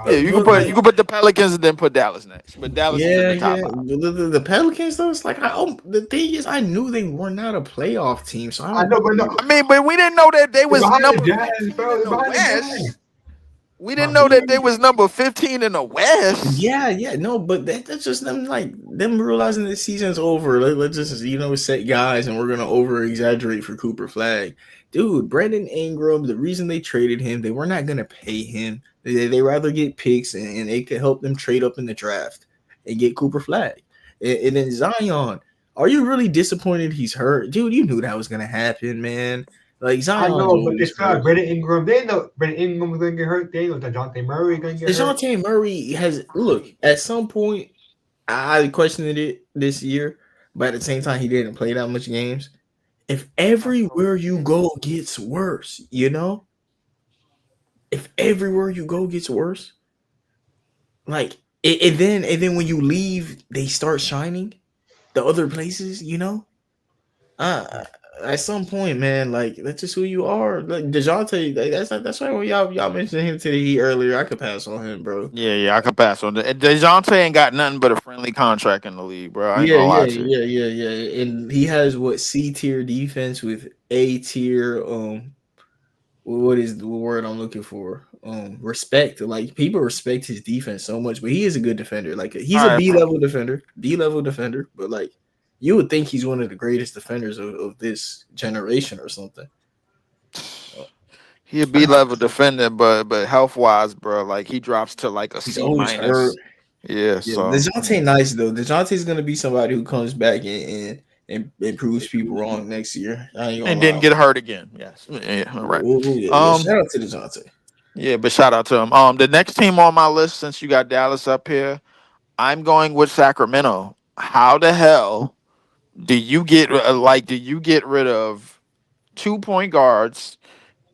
Yeah, you can put the Pelicans and then put Dallas next. But Dallas is in the top 5. The Pelicans though, it's like the thing is, I knew they were not a playoff team, so I know, but no. I mean, but we didn't know that they was number Jazz, bro. We didn't know that they was number 15 in the West. Yeah, no, but that's just them like them realizing the season's over. Let's just set guys, and we're gonna over exaggerate for Cooper Flag, dude. Brandon Ingram. The reason they traded him, they were not gonna pay him. They rather get picks, and it could help them trade up in the draft and get Cooper Flag. And then Zion, are you really disappointed he's hurt, dude? You knew that was gonna happen, man. Like I Zion's know, but they always still have hurt. Brandon Ingram. They know Brandon Ingram was going to get hurt. They know DeJounte Murray is going to get hurt. DeJounte Murray has look at some point. I questioned it this year, but at the same time, he didn't play that much games. If everywhere you go gets worse, if everywhere you go gets worse, like and then when you leave, they start shining. The other places, at some point, man, like that's just who you are. Like DeJounte, like, that's why when y'all mentioned him to the Heat earlier, I could pass on him, bro. Yeah, I could pass on that. DeJounte ain't got nothing but a friendly contract in the league, bro. I ain't gonna lie to you. Yeah. And he has what C tier defense with A tier. What is the word I'm looking for? Respect. Like people respect his defense so much, but he is a good defender. Like he's a B level defender. But like you would think he's one of the greatest defenders of this generation or something. He a B level defender, but health wise, bro, like he drops to like a He's C always minus. hurt. Yeah, so DeJounte nice though. DeJounte's gonna be somebody who comes back and proves people wrong next year. And didn't get hurt again. Yes. Yeah, all right. Shout out to DeJounte. Yeah, but shout out to him. The next team on my list, since you got Dallas up here, I'm going with Sacramento. How the hell do you get rid of 2 point guards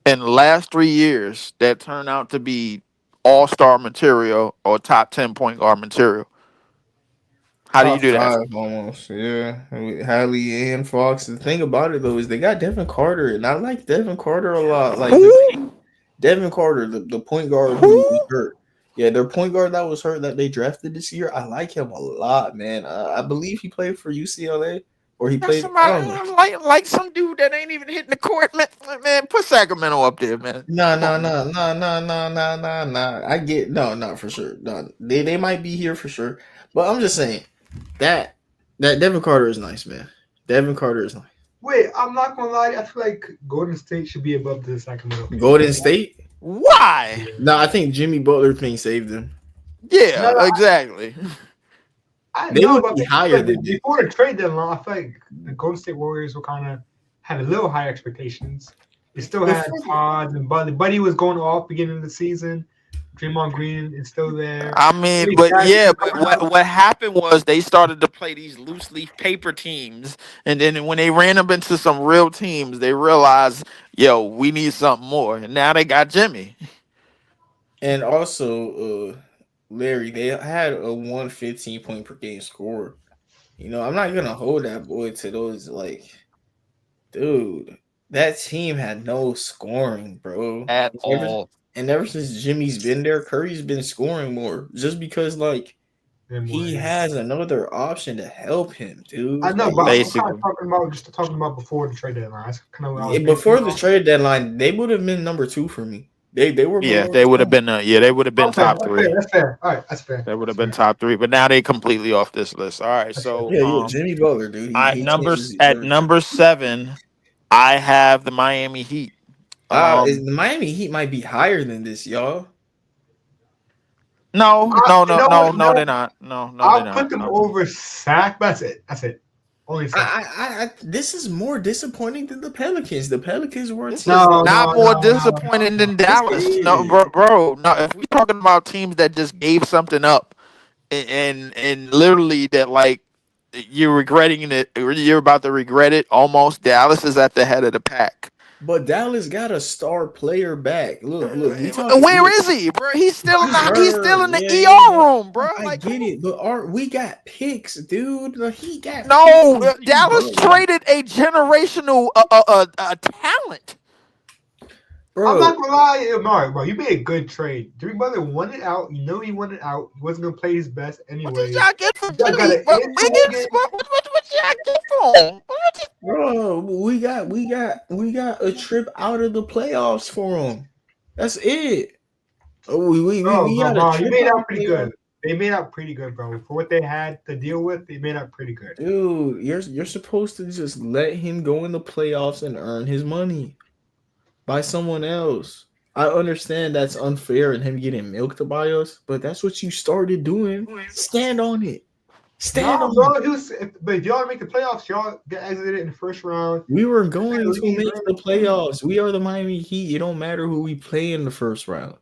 in the last 3 years that turn out to be all-star material or top 10 point guard material? How do you do that? Almost, yeah. Hallie and Fox. The thing about it though is they got Devin Carter, and I like Devin Carter a lot. Like Devin Carter, the point guard who was hurt. Yeah, their point guard that was hurt that they drafted this year. I like him a lot, man. I believe he played for UCLA or he played. Like some dude that ain't even hitting the court, man. Put Sacramento up there, man. No. I get no for sure. No, they might be here for sure, but I'm just saying that Devin Carter is nice, man. Devin Carter is nice. Wait, I'm not gonna lie. I feel like Golden State should be above the Sacramento. Golden State? Why? No, I think Jimmy Butler thing saved them. Yeah, exactly. They would be higher than before the trade deadline. I feel like the Golden State Warriors were kind of had a little higher expectations. They still had Todd and Buddy. Buddy was going off beginning of the season. Draymond Green is still there. I mean, but what happened was they started to play these loose leaf paper teams, and then when they ran up into some real teams, they realized, yo, we need something more, and now they got Jimmy. And also, Larry, they had a 115 point per game score. I'm not gonna hold that boy to those. Like, dude, that team had no scoring, bro, at all. And ever since Jimmy's been there, Curry's been scoring more just because, like, he has another option to help him, dude. I know, but I'm kind of talking about before the trade deadline. That's kind of before the trade deadline, they would have been number 2 for me. They were. Yeah, they would have been. They would have been top 3. That's fair. All right, that's fair. They would have been top 3, but now they completely off this list. All right, so Jimmy Butler, dude. At number 7, I have the Miami Heat. The Miami Heat might be higher than this, y'all. No, they're not. No, I'll put them over Sac. That's it. Only Sac. This is more disappointing than the Pelicans. The Pelicans were not more disappointing than Dallas. No, bro. No, if we're talking about teams that just gave something up and literally that like you're regretting it, you're about to regret it. Almost Dallas is at the head of the pack. But Dallas got a star player back. Look. Where is he, bro? He's still in the ER room, bro. I get it, but we got picks, dude. He got Dallas traded a generational talent. Bro. I'm not gonna lie, bro. You made a good trade. Jimmy Butler won it out. You know he won it out. He wasn't gonna play his best anyway. What did y'all get from Jimmy? What y'all get from him? Bro, we got a trip out of the playoffs for him. That's it. Oh, we got a They trip made out out the pretty playoffs. good. They made out pretty good, bro. For what they had to deal with, they made out pretty good. Dude, you're supposed to just let him go in the playoffs and earn his money by someone else. I understand that's unfair and him getting milked to buy us, but that's what you started doing. Stand on it. Stand No, on it. bro. But if y'all make the playoffs, y'all get exited in the first round. We were going to Lead, make bro. the playoffs. We are the Miami Heat. It don't matter who we play in the first round.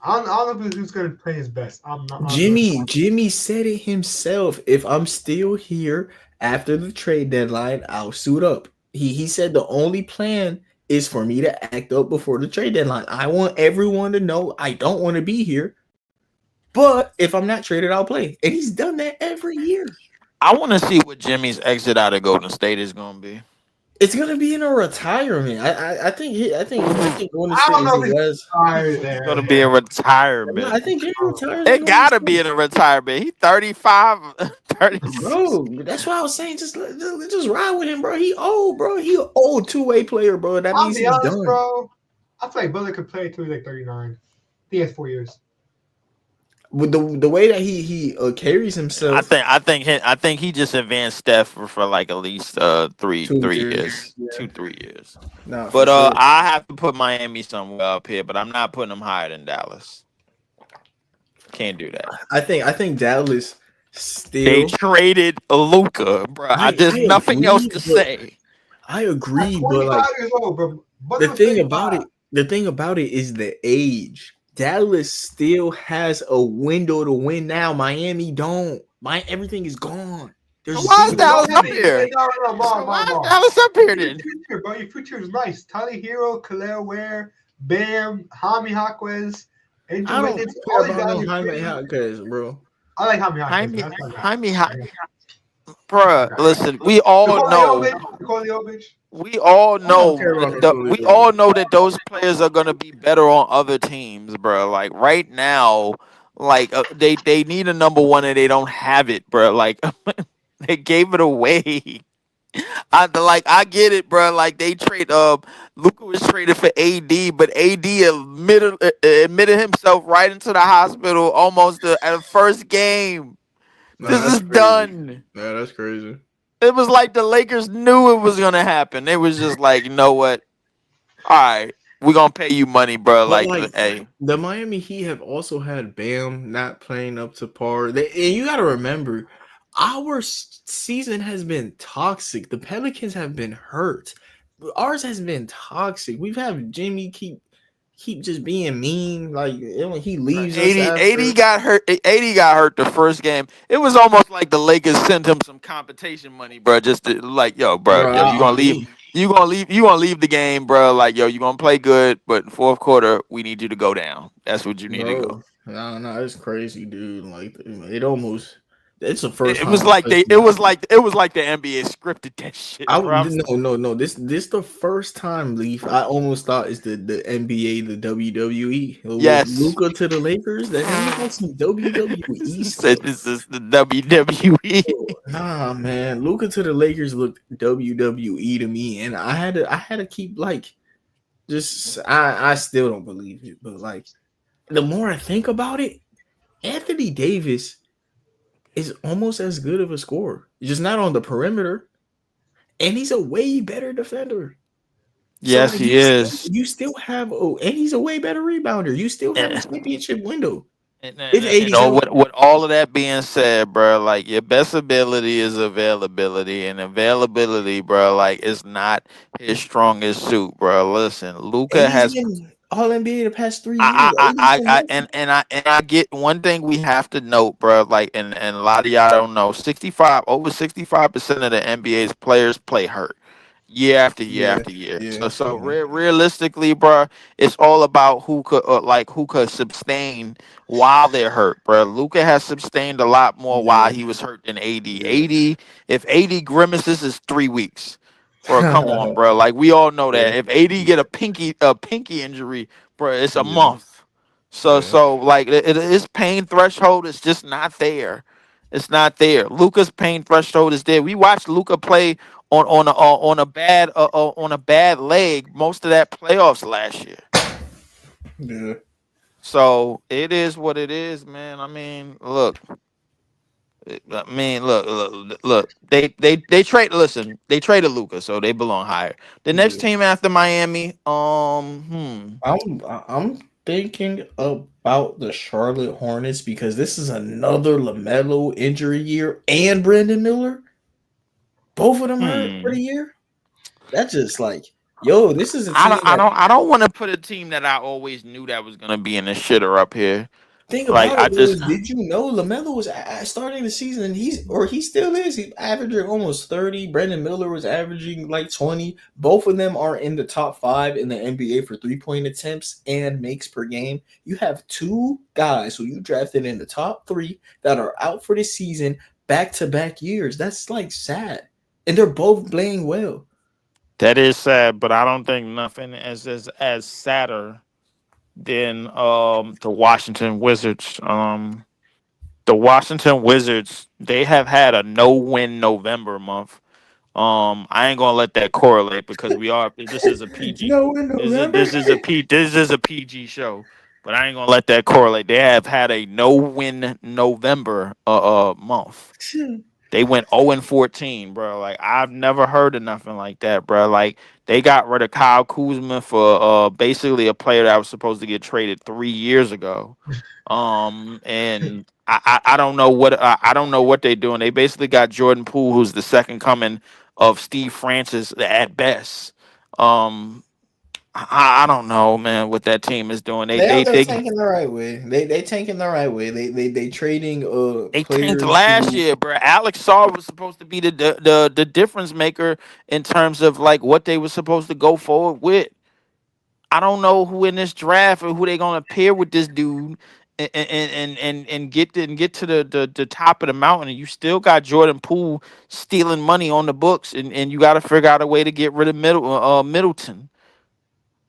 I don't know who's going to play his best. I'm not. Jimmy said it himself. If I'm still here after the trade deadline, I'll suit up. He said the only plan is for me to act up before the trade deadline. I want everyone to know I don't want to be here. But if I'm not traded, I'll play. And he's done that every year. I want to see what Jimmy's exit out of Golden State is going to be. It's gonna be in a retirement. I think Golden I State don't is know the if best. It's going to be a retirement. I think Jimmy retires. It got to be in a retirement. He 35, 36. Bro, that's why I was saying just ride with him, bro. He old, bro. He an old two-way player, bro. That I'll means be he's honest, done. bro. I feel like Butler could play until he's like 39. He has 4 years. With the way that he carries himself, I think he just advanced Steph for like at least 3 years, Yeah. 2-3 years. Nah, But for sure. I have to put Miami somewhere up here, but I'm not putting them higher than Dallas. Can't do that. I think Dallas They still. traded Luka, bro. There's nothing agree, else to but- say. I agree, At but 25 like years old, bro. the thing about it is the age. Dallas still has a window to win now. Miami don't. Everything is gone. There's Why is zero- Dallas up here? No, Why is Dallas up here then? Future, bro. Your future is nice. Tyler Hero, Khalil Ware, Bam, Jaime Jaquez, Angel I don't Wiggins. care All these about guys no are Jaime pretty- Jaquez, bro. I like Jaime Jaquez. Jaime, That's my guy. Jaime, bruh. Listen, we all know. Nikola Jovic. We all know. care about We all know that those players are gonna be better on other teams, bro. Like right now, like they need a number one and they don't have it, bro. Like they gave it away. I get it, bro. Like they trade Luka was traded for AD, but AD admitted himself right into the hospital almost at the first game. Nah, This that's is crazy. done. Yeah, that's crazy. It was like the Lakers knew it was gonna happen. They was just like, you know what? All right, we're gonna pay you money, bro. But, Like, hey, The Miami Heat have also had Bam not playing up to par. And you got to remember, our season has been toxic. The Pelicans have been hurt. Ours has been toxic. We've had Jimmy keep just being mean. Like he leaves us. 80 got hurt. 80 got hurt the first game. It was almost like the Lakers sent him some compensation money, bro. Just to, like, yo, bro, you gonna leave. You gonna leave the game, bro. Like, yo, you gonna play good, but fourth quarter, we need you to go down. That's what you need to go. No, it's crazy, dude. Like it almost. It's the first. It was like the NBA scripted that shit. No. This the first time, Leaf. I almost thought it's the NBA, the WWE. Yes, Luka to the Lakers. That has some WWE. Said this is the WWE. Nah, man. Luka to the Lakers looked WWE to me, and I had to keep like, just I still don't believe it, but like, the more I think about it, Anthony Davis is almost as good of a scorer, just not on the perimeter, and he's a way better defender. Yes, he is. You still have and he's a way better rebounder. You still have a championship window. With all of that being said, bro, like your best ability is availability, and availability, bro, like it's not his strongest suit, bro. Listen, Luka has All NBA the past 3 years. I get one thing we have to note, bro. Like, and a lot of y'all don't know, over 65% of the NBA's players play hurt year after year after year. Realistically, bro, it's all about who could sustain while they're hurt, bro. Luka has sustained a lot more while he was hurt than AD. If AD grimaces, is 3 weeks. Bro, come on, bro. Like we all know that if AD get a pinky injury, bro, it's a month. So like his pain threshold is just not there. It's not there. Luka's pain threshold is there. We watched Luka play on a bad leg most of that playoffs last year. Yeah. So it is what it is, man. I mean, look. Look. They trade. Listen, they traded Luca, so they belong higher. The next Yeah. team after Miami, I'm thinking about the Charlotte Hornets because this is another LaMelo injury year and Brandon Miller. Both of them hurt for the hmm. year. That's just like, yo, this is a I don't, team I that don't, I don't want to put a team that I always knew that was gonna be in the shitter up here. thing Like about I it though just, is, did you know LaMelo was starting the season and he still is. He's averaging almost 30. Brandon Miller was averaging like 20. Both of them are in the top 5 in the NBA for 3-point attempts and makes per game. You have two guys who you drafted in the top 3 that are out for the season back to back years. That's like sad. And they're both playing well. that is sad, but I don't think nothing as sadder than the Washington Wizards. The Washington Wizards, they have had a no-win November month. I ain't gonna let that correlate because we are. This is a PG. No, in November. This is a PG show, but I ain't gonna let that correlate. They have had a no-win November month. They went 0-14, bro. Like I've never heard of nothing like that, bro. Like they got rid of Kyle Kuzma for basically a player that was supposed to get traded 3 years ago. And I don't know what I don't know what they're doing. They basically got Jordan Poole, who's the second coming of Steve Francis at best. Um, I don't know, man, what that team is doing. They're tanking the right way. They tanking the right way. They trading They tanked players last who year, bro. Alex Saw was supposed to be the difference maker in terms of like what they were supposed to go forward with. I don't know who in this draft or who they gonna pair with this dude and get to the top of the mountain. And you still got Jordan Poole stealing money on the books, and you got to figure out a way to get rid of Middleton.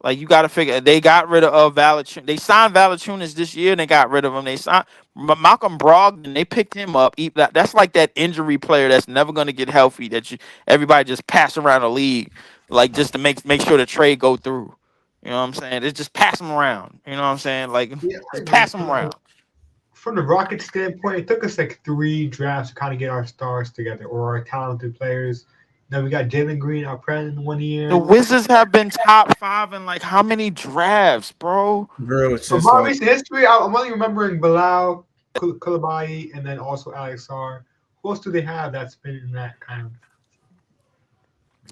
Like you got to figure they got rid of Valanciunas. They signed Valanciunas this year and they got rid of him. They signed Malcolm Brogdon. They picked him up. That's like that injury player that's never going to get healthy. Everybody just pass around the league, like just to make sure the trade go through. You know what I'm saying? It's just pass them around. You know what I'm saying? Like Yeah, just I pass mean, them around. from the Rockets standpoint, it took us like 3 drafts to kind of get our stars together or our talented players. Then we got Jalen Green, our president, in one The year. Wizards have been top 5 in like how many drafts, bro? bro From since my like recent history, I'm only remembering Bilal, Koulibaly, and then also Alex Sarr. Who else do they have that's been in that kind of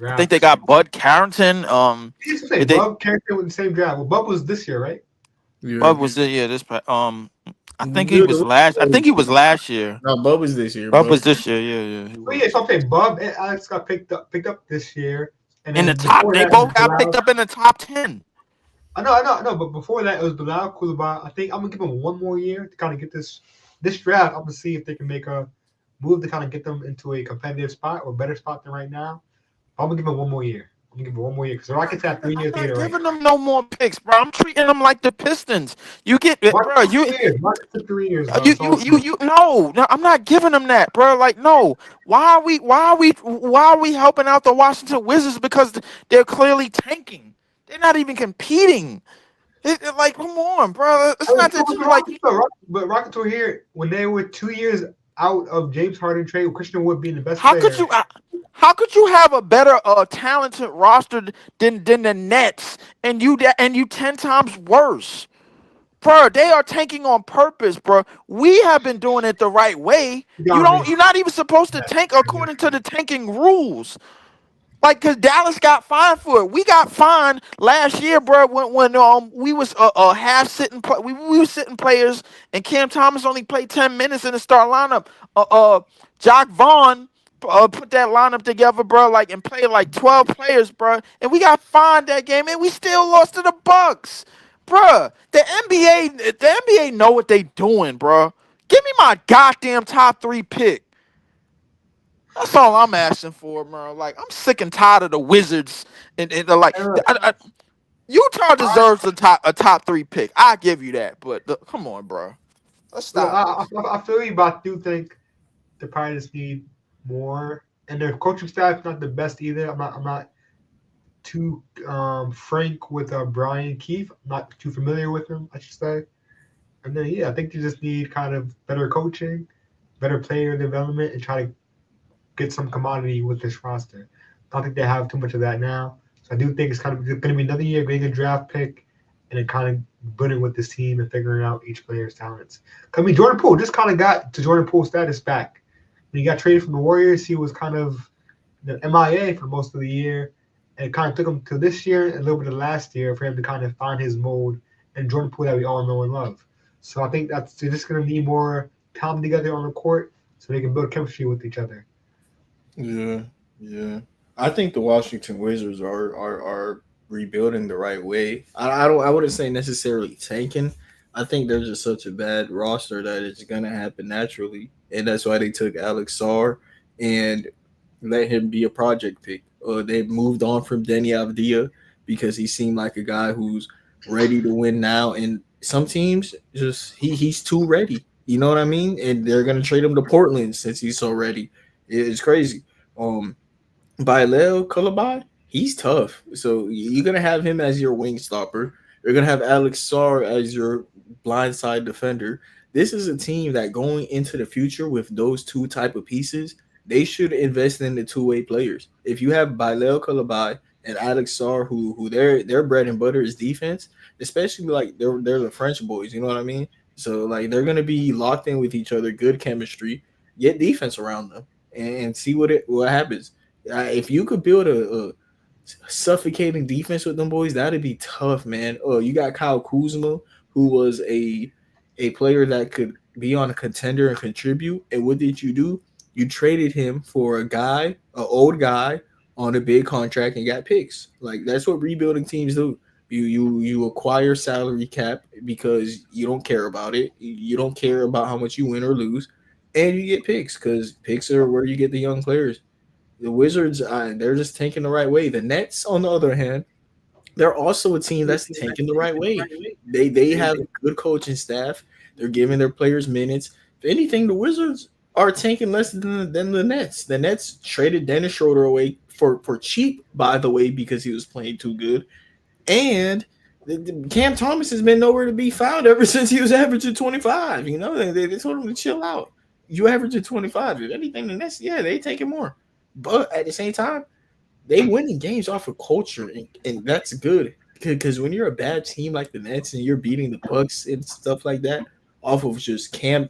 I think draft? they got Bud Carrington. I used to say They Bub character with the same draft. Well, Bub was this year, right? yeah. Bud was the yeah this I think he Yeah, was last. I think he was last year. no, Bub was this year. Bud Bub. was this year. Yeah, he Oh yeah, was. so I'm saying Bub and Alex got picked up this year, and In the then top, before they that it was both got picked Bilal. up in the top 10. I know, but before that it was Bilal Koulibaly. I think I'm gonna give them one more year to kind of get this draft. I'm gonna see if they can make a move to kind of get them into a competitive spot or better spot than right now. I'm gonna give them one more year. I'm gonna give them one more year because the Rockets have I'm 3 years not later right giving now. them no more picks, bro. I'm treating them like the Pistons. You get it, Rockets bro. took 3 years. Rockets took 3 years, bro. You, It's you, all you, true. you. No, I'm not giving them that, bro. Like, no. Why are we helping out the Washington Wizards because they're clearly tanking? They're not even competing. Like, come on, bro. I It's mean, not so that was the you like. Rockets, though. But Rockets were here when they were 2 years out of James Harden trade with Christian Wood being the best How could player. you? How could you have a better talented roster than the Nets and you 10 times worse, bro? They are tanking on purpose, bro. We have been doing it the right way. You don't. Donovan. You're not even supposed to tank according to the tanking rules. Like, cause Dallas got fined for it. We got fined last year, bro. When we was half sitting, we were sitting players, and Cam Thomas only played 10 minutes in the start lineup. Jock Vaughn put that lineup together, bro. Like and played like 12 players, bro. And we got fined that game, and we still lost to the Bucks, bro. The NBA know what they doing, bro. Give me my goddamn top 3 pick. That's all I'm asking for, bro. Like I'm sick and tired of the Wizards and like And look, Utah I, deserves a top 3 pick. I give you that, but come on, bro. Let's look, stop this. I feel you, but I do think the Pirates need more, and their coaching staff is not the best either. I'm not too frank with Brian Keefe. I'm not too familiar with him, I should say. And then yeah, I think they just need kind of better coaching, better player development, and try to get some commodity with this roster. I don't think they have too much of that now. So I do think it's kind of going to be another year getting a draft pick and then kind of building with this team and figuring out each player's talents. I mean, Jordan Poole just kind of got to Jordan Poole status back. When he got traded from the Warriors, he was kind of MIA for most of the year. And it kind of took him to this year and a little bit of last year for him to kind of find his mold and Jordan Poole that we all know and love. So I think that's they're just going to need more time together on the court so they can build chemistry with each other. Yeah, yeah. I think the Washington Wizards are rebuilding the right way. I wouldn't say necessarily tanking. I think they're just such a bad roster that it's gonna happen naturally, and that's why they took Alex Sarr and let him be a project pick. They moved on from Denny Avdia because he seemed like a guy who's ready to win now, and some teams just he's too ready. You know what I mean? And they're gonna trade him to Portland since he's so ready. It's crazy. Um, Bilal Kulabai, he's tough. So you're gonna have him as your wing stopper. You're gonna have Alex Sarr as your blindside defender. This is a team that going into the future with those two type of pieces, they should invest in the two-way players. If you have Bilal Kulabai and Alex Sarr, who their bread and butter is defense, especially like they're the French boys, you know what I mean? So like they're gonna be locked in with each other, good chemistry, get defense around them, and see what happens. If you could build a suffocating defense with them boys, that'd be tough, man. Oh, you got Kyle Kuzma, who was a player that could be on a contender and contribute. And what did you do? You traded him for a guy, an old guy, on a big contract and got picks. Like that's what rebuilding teams do. You acquire salary cap because you don't care about it. You don't care about how much you win or lose, and you get picks because picks are where you get the young players. The Wizards, they're just tanking the right way. The Nets, on the other hand, they're also a team that's tanking the right way. They have a good coaching staff. They're giving their players minutes. If anything, the Wizards are tanking less than the Nets. The Nets traded Dennis Schroeder away for cheap, by the way, because he was playing too good. And Cam Thomas has been nowhere to be found ever since he was averaging 25. You know, they told him to chill out. You averaging 25. If anything, the Nets, yeah, they taking more. But at the same time, they winning games off of culture, and that's good. Because when you're a bad team like the Nets and you're beating the Bucks and stuff like that, off of just Cam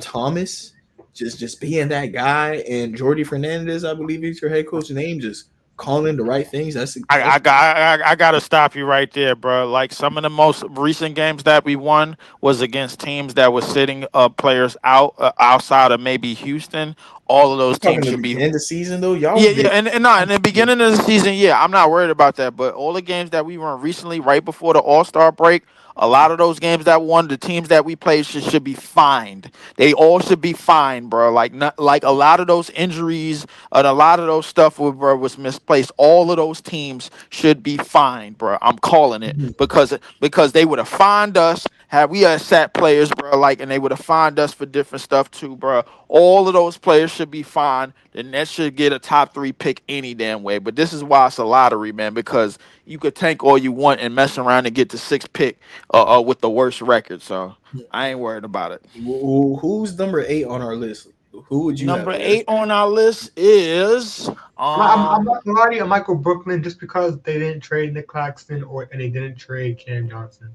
Thomas, just being that guy, and Jordy Fernandez, I believe is your head coach's name, just calling the right things. I gotta stop you right there, bro. Like some of the most recent games that we won was against teams that were sitting players out outside of maybe Houston. All of those talking teams to should the be. end of season though. Y'all Yeah, was yeah, and no, in the beginning of the season, yeah, I'm not worried about that. But all the games that we won recently, right before the All Star break, a lot of those games that won, the teams that we played should be fined. They all should be fined, bro. Like not like a lot of those injuries and a lot of those stuff bro, was misplaced. All of those teams should be fined, bro. I'm calling it because they would have fined us had we had sat players, bro. Like and they would have fined us for different stuff too, bro. All of those players should be fined. The Nets should get a top 3 pick any damn way. But this is why it's a lottery, man, because you could tank all you want and mess around and get the 6th pick with the worst record. So I ain't worried about it. who's number 8 on our list? Who would you have Number there? 8 on our list is I'm not gonna lie to you, Michael Brooklyn, just because they didn't trade Nick Claxton and they didn't trade Cam Johnson.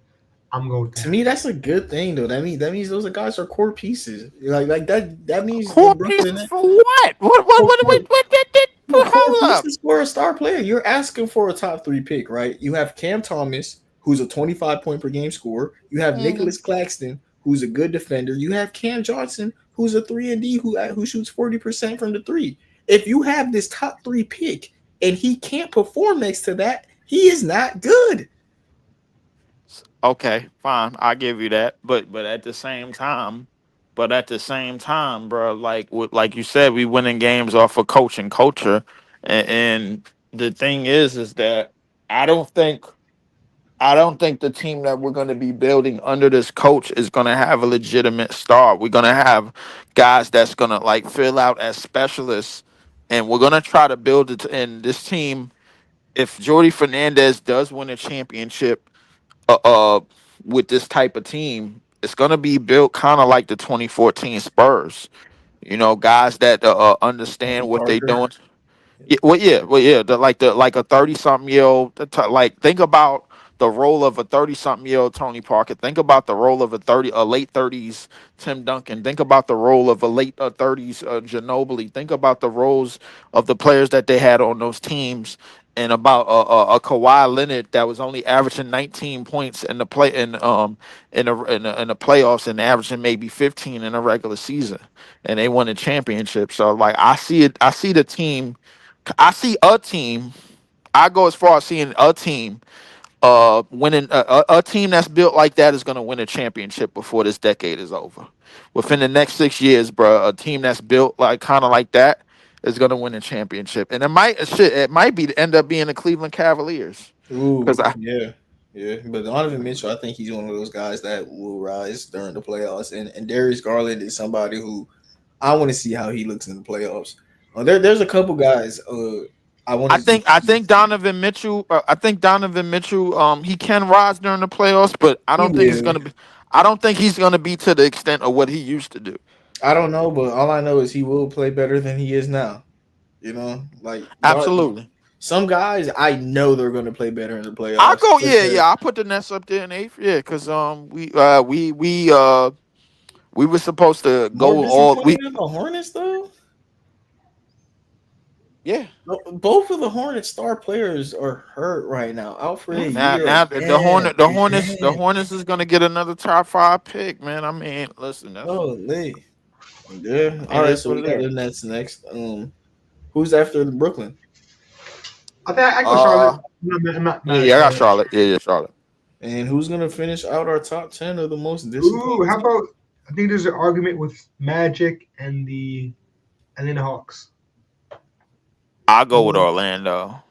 I'm going To me, that's a good thing though. That means those guys are core pieces. Like that means core Brooklyn pieces for what? core Hold up. pieces for a star player. You're asking for a top 3 pick, right? You have Cam Thomas, who's a 25 point per game scorer. You have Mhm. Nicholas Claxton, who's a good defender. You have Cam Johnson, who's a 3 and D who shoots 40% from the three. If you have this top 3 pick and he can't perform next to that, he is not good. Okay, fine. I'll give you that. But at the same time, bro, like you said, we winning games off of coach and culture. And the thing is that I don't think I don't think the team that we're going to be building under this coach is going to have a legitimate star. We're going to have guys that's going to like fill out as specialists, and we're going to try to build it. And this team if Jordy Fernandez does win a championship, uh, uh with this type of team, it's gonna be built kind of like the 2014 Spurs. Guys that understand Tony what they Parker. doing. Yeah, well, yeah. Like a 30-something-year-old. Like think about the role of a 30-something-year-old Tony Parker. Think about the role of a late 30s Tim Duncan. Think about the role of a late 30s Ginobili. Think about the roles of the players that they had on those teams, and about a Kawhi Leonard that was only averaging 19 points in the playoffs and averaging maybe 15 in a regular season, and they won a championship. So like I see it. I see the team. I see a team. I go as far as seeing a team winning a team that's built like that is going to win a championship before this decade is over. Within the next 6 years, bro, a team that's built like kind of like that is going to win a championship, and it might end up being the Cleveland Cavaliers because Ooh, I yeah. Yeah. But Donovan Mitchell, I think he's one of those guys that will rise during the playoffs. And Darius Garland is somebody who I want to see how he looks in the playoffs. There's a couple guys I want I to see. think I think Donovan Mitchell. He can rise during the playoffs, but I He don't think it's will. gonna be. I don't think he's gonna be to the extent of what he used to do. I don't know, but all I know is he will play better than he is now. Like Absolutely. some guys, I know they're going to play better in the I playoffs go, yeah, because yeah. I put the Nets up there in eighth, yeah, because we were supposed to more go all disappointing we than the Hornets, though. yeah. Both of the Hornets star players are hurt right now, out for a year Now the again. Hornets is gonna get another top 5 pick, man. I mean, listen, that's Oh, yeah. All it right, is so what we it got is. the Nets next. Who's after the Brooklyn? I think I go Charlotte. Uh, I'm not yeah, mad at yeah, I got Charlotte. Charlotte. Yeah, yeah, Charlotte. And who's going to finish out our top 10 of the most Ooh, disappointing how teams? about? I think there's an argument with Magic and the Atlanta Hawks. I'll go with Orlando.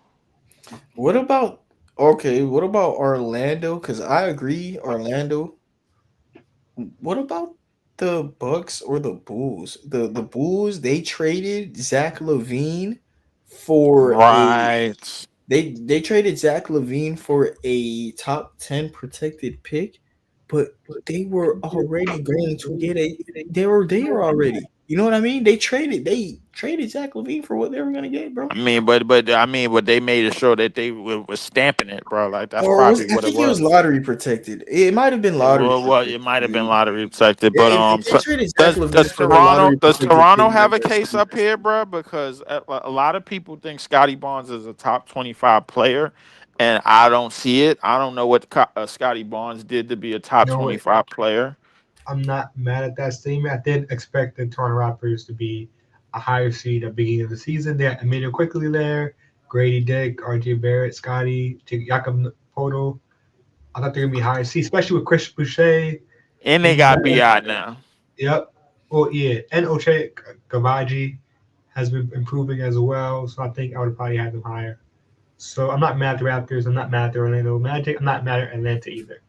What about Orlando? Because I agree, Orlando. What about the Bucks or the Bulls? The Bulls, they traded Zach Levine for a Right. they traded Zach Levine for a top 10 protected pick, but they were already going to get a they were there already. You know what I mean? They traded Zach Levine for what they were gonna get, bro. But they made sure that they were stamping it, bro. Like that's Or was probably I what it think it was was. lottery protected. It might have been lottery It might have been protected. lottery protected, Yeah, but if they traded Zach does Levine does for the Toronto lottery does protected Toronto pick, have a that's case up here, bro? Because a lot of people think Scotty Barnes is a top 25 player, and I don't see it. I don't know what Scotty Barnes did to be a top You know what? 25 player. I'm not mad at that statement. I did expect the Toronto Raptors to be a higher seed at the beginning of the season. They had Emmanuel quickly there, Grady Dick, RJ Barrett, Scotty, Jakob Poto. I thought they're gonna be higher seed, especially with Chris Boucher. And they Came got back. BI now. Yep. Well, yeah, and Ochai Gavaji has been improving as well. So I think I would probably have them higher. So I'm not mad at the Raptors. I'm not mad at the Orlando Magic. I'm not mad at Atlanta either.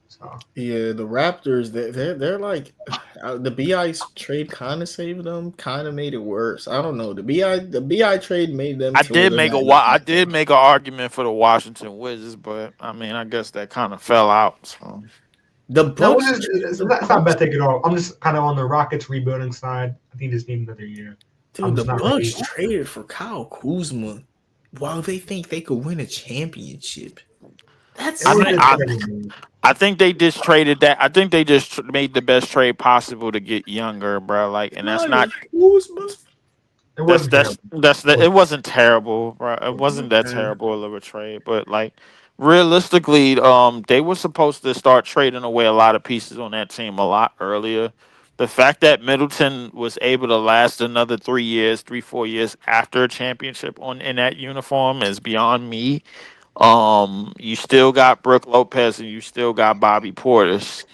So Yeah, the Raptors, they're like the BI trade kind of saved them, kind of made it worse. I don't know. The BI trade made them to where they're not in the I top did 10. make an argument for the Washington Wizards, but I mean, I guess that kind of fell out. So. The no, Bucks, it's not a bad take at all. I'm just kind of on the Rockets rebuilding side. I think they just need another year. I'm the just not Bucks ready. traded for Kyle Kuzma while they think they could win a championship. That's It was I just sad. terrible. I think they just traded that. I think they just made the best trade possible to get younger, bro. Like, and that's not. Kyle Kuzma. It wasn't terrible. It wasn't terrible, bro. It wasn't that Okay. terrible of a trade, but like realistically, they were supposed to start trading away a lot of pieces on that team a lot earlier. The fact that Middleton was able to last another 3 years, 4 years after a championship on in that uniform is beyond me. You still got Brooke Lopez and you still got Bobby Portis.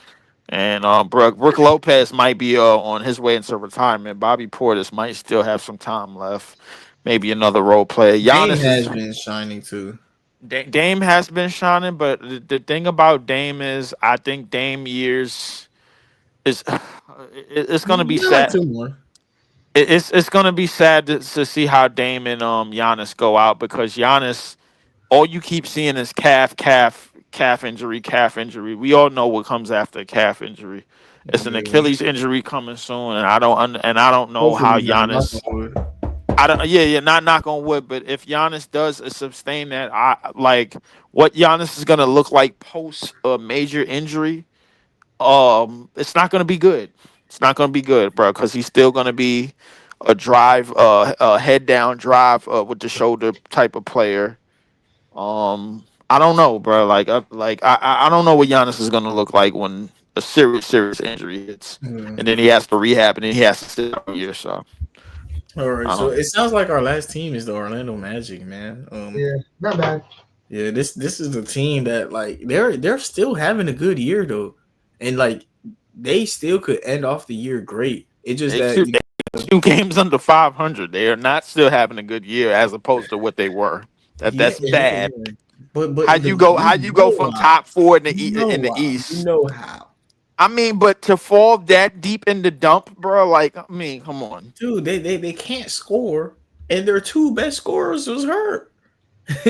And Brooke Lopez might be on his way into retirement. Bobby Portis might still have some time left. Maybe another role player. Dame Giannis has is been shining too. Dame has been shining, but the thing about Dame is, I think Dame years is it's gonna be Yeah, like sad. two more. It's gonna be sad to see how Dame and Giannis go out because Giannis all you keep seeing is calf injury. We all know what comes after a calf injury. It's an Yeah. Achilles injury coming soon, and I don't know how Hopefully not. Knock Giannis. on wood. I don't. Yeah. Not knock on wood, but if Giannis does sustain that, I like what Giannis is gonna look like post a major injury. It's not gonna be good. It's not gonna be good, bro, because he's still gonna be a head down drive with the shoulder type of player. I don't know, bro. I don't know what Giannis is gonna look like when a serious injury hits, Yeah. and then he has to rehab, and then he has to sit out a year. So All right. I So don't. it sounds like our last team is the Orlando Magic, man. Yeah, not bad. Yeah, this is the team that like they're still having a good year though, and like they still could end off the year great. It's just They that shoot 2 games under 500. They are not still having a good year as opposed to what they were. yeah, That's bad. yeah. But How you go? How you go from why. top four in You know in the why. You East? know how. I mean, but to fall that deep in the dump, bro. Like, I mean, come on. Dude, they can't score, and their two best scorers was hurt.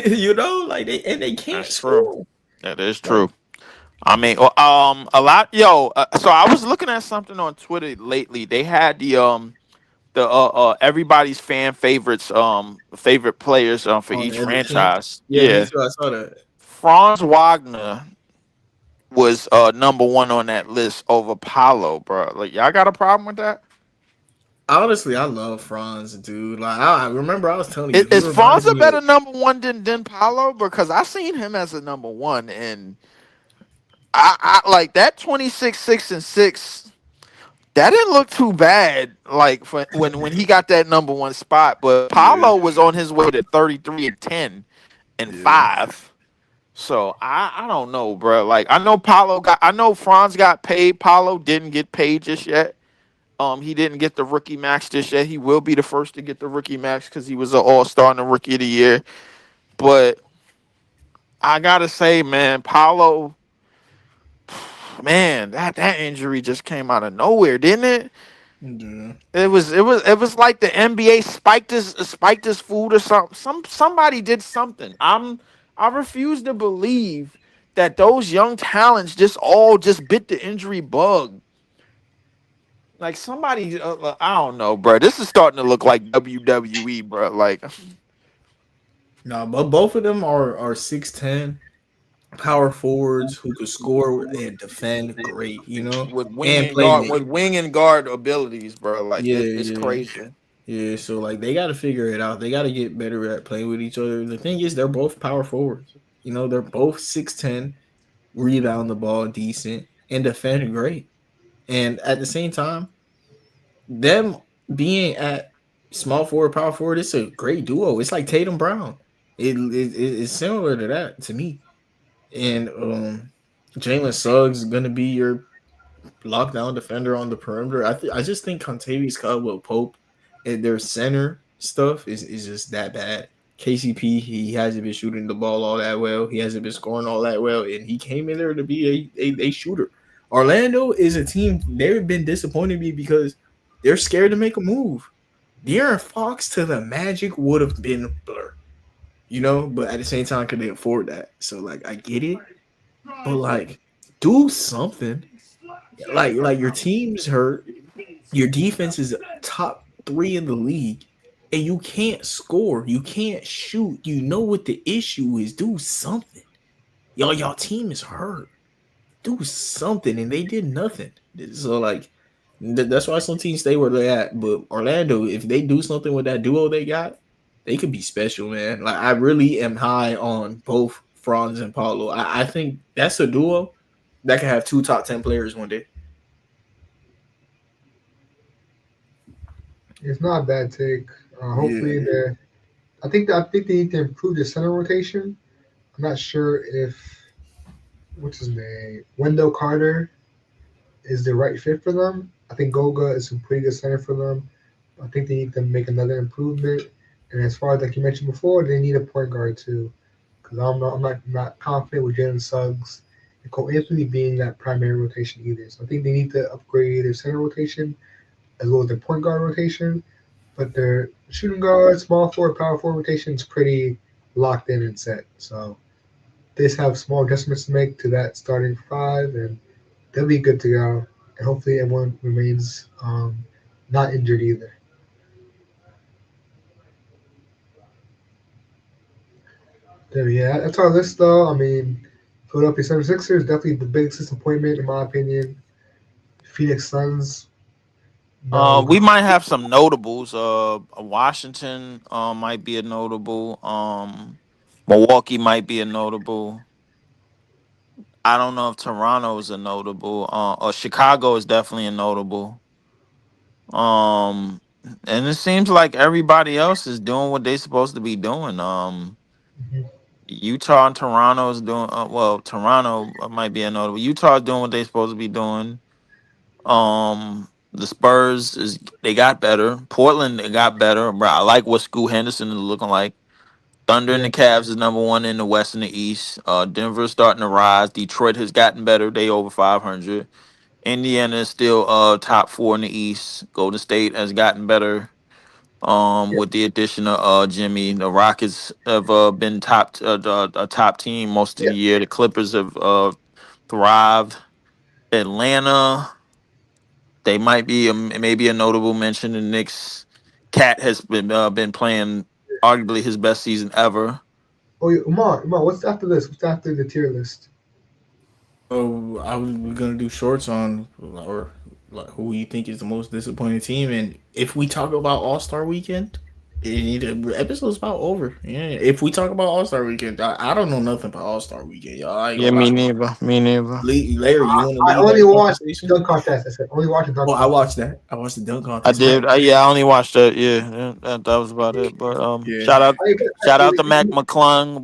You know, like they can't That's true. score. That is true. I mean, a lot. Yo, so I was looking at something on Twitter lately. They had the everybody's fan favorites favorite players for On each the team. franchise. Yeah, me Yeah, too. I saw that. Franz Wagner was number one on that list over Paolo, bro. Like, y'all got a problem with that? Honestly, I love Franz, dude. Like I remember I was telling you, he Is Franz reminds a me of better number one than Paolo? Because I seen him as a number one, and I like that 26, 6-6. That didn't look too bad, like for when he got that number one spot. But yeah, Paolo was on his way to 33-10 and yeah. 5. So I don't know, bro. Like I know Franz got paid. Paolo didn't get paid just yet. He didn't get the rookie max just yet. He will be the first to get the rookie max because he was an all-star and the rookie of the year. But I gotta say, man, Paolo, man, that injury just came out of nowhere, didn't it? Yeah. It was like the NBA spiked his food or something. Somebody did something. I refuse to believe that those young talents just bit the injury bug. Like somebody, I don't know, bro. This is starting to look like WWE, bro. Like, No, but both of them are 6'10" power forwards who could score and defend great, you know, with and play make. wing and guard abilities, bro. Like Yeah, it's yeah. crazy. Yeah, so like they got to figure it out. They got to get better at playing with each other. The thing is, they're both power forwards. You know, they're both 6'10", rebound the ball decent, and defend great. And at the same time, them being at small forward, power forward, it's a great duo. It's like Tatum Brown. It's similar to that to me. And Jalen Suggs is gonna be your lockdown defender on the perimeter. I just think Contavious Caldwell Pope and their center stuff is just that bad. KCP, he hasn't been shooting the ball all that well. He hasn't been scoring all that well, and he came in there to be a shooter. Orlando is a team, they've been disappointing me because they're scared to make a move. De'Aaron Fox to the Magic would have been blur, you know, but at the same time, could they afford that? So like I get it, but like do something. Like your team's hurt, your defense is top 3 in the league, and you can't score, you can't shoot. You know what the issue is. Do something. Y'all team is hurt. Do something, and they did nothing. So like that's why some teams stay where they're at. But Orlando, if they do something with that duo they got, they could be special, man. Like I really am high on both Franz and Paulo. I think that's a duo that can have 2 top 10 players one day. It's not a bad take. Hopefully, Yeah. I think they need to improve the center rotation. I'm not sure if what's his name, Wendell Carter, is the right fit for them. I think Goga is a pretty good center for them. I think they need to make another improvement. And as far as like you mentioned before, they need a point guard too. Because I'm not confident with Jalen Suggs and Cole Anthony being that primary rotation either. So I think they need to upgrade their center rotation as well as their point guard rotation. But their shooting guard, small forward, power forward rotation is pretty locked in and set. So they just have small adjustments to make to that starting five, and they'll be good to go. And hopefully everyone remains not injured either. Then, yeah, that's our list, though. I mean, Philadelphia 76ers, definitely the biggest disappointment, in my opinion. Phoenix Suns, no. We might have some notables. Washington might be a notable. Milwaukee might be a notable. I don't know if Toronto is a notable. Or Chicago is definitely a notable. Um, and it seems like everybody else is doing what they're supposed to be doing. Mhm. Utah and Toronto is doing well. Toronto might be a notable. Utah is doing what they're supposed to be doing. The Spurs is they got better. Portland they got better. Bro, I like what Scoot Henderson is looking like. Thunder and Yeah, the Cavs is number one in the West and the East. Denver's starting to rise. Detroit has gotten better. They over 500. Indiana is still top four in the East. Golden State has gotten better. yeah, With the addition of Jimmy, the Rockets have been a top team most of yeah. the year. The Clippers have thrived. Atlanta, they might be maybe a notable mention. The Knicks, Cat has been playing arguably his best season ever. Oh, yeah, Umar, what's after this? What's after the tier list? So we're gonna do shorts on or like who you think is the most disappointing team, and if we talk about All Star Weekend, the episode's about over. Yeah, if we talk about All Star Weekend, I don't know nothing about All Star Weekend, y'all. I ain't Yeah, gonna me lie. neither. Me neither. Larry, you want to I lead only that watched conversation? dunk contest. I said only watched the dunk Oh, I contest. watched that. I watched the dunk I contest. did. Yeah, I only watched that. Yeah, that was about it. But Yeah, shout out to Mac McClung.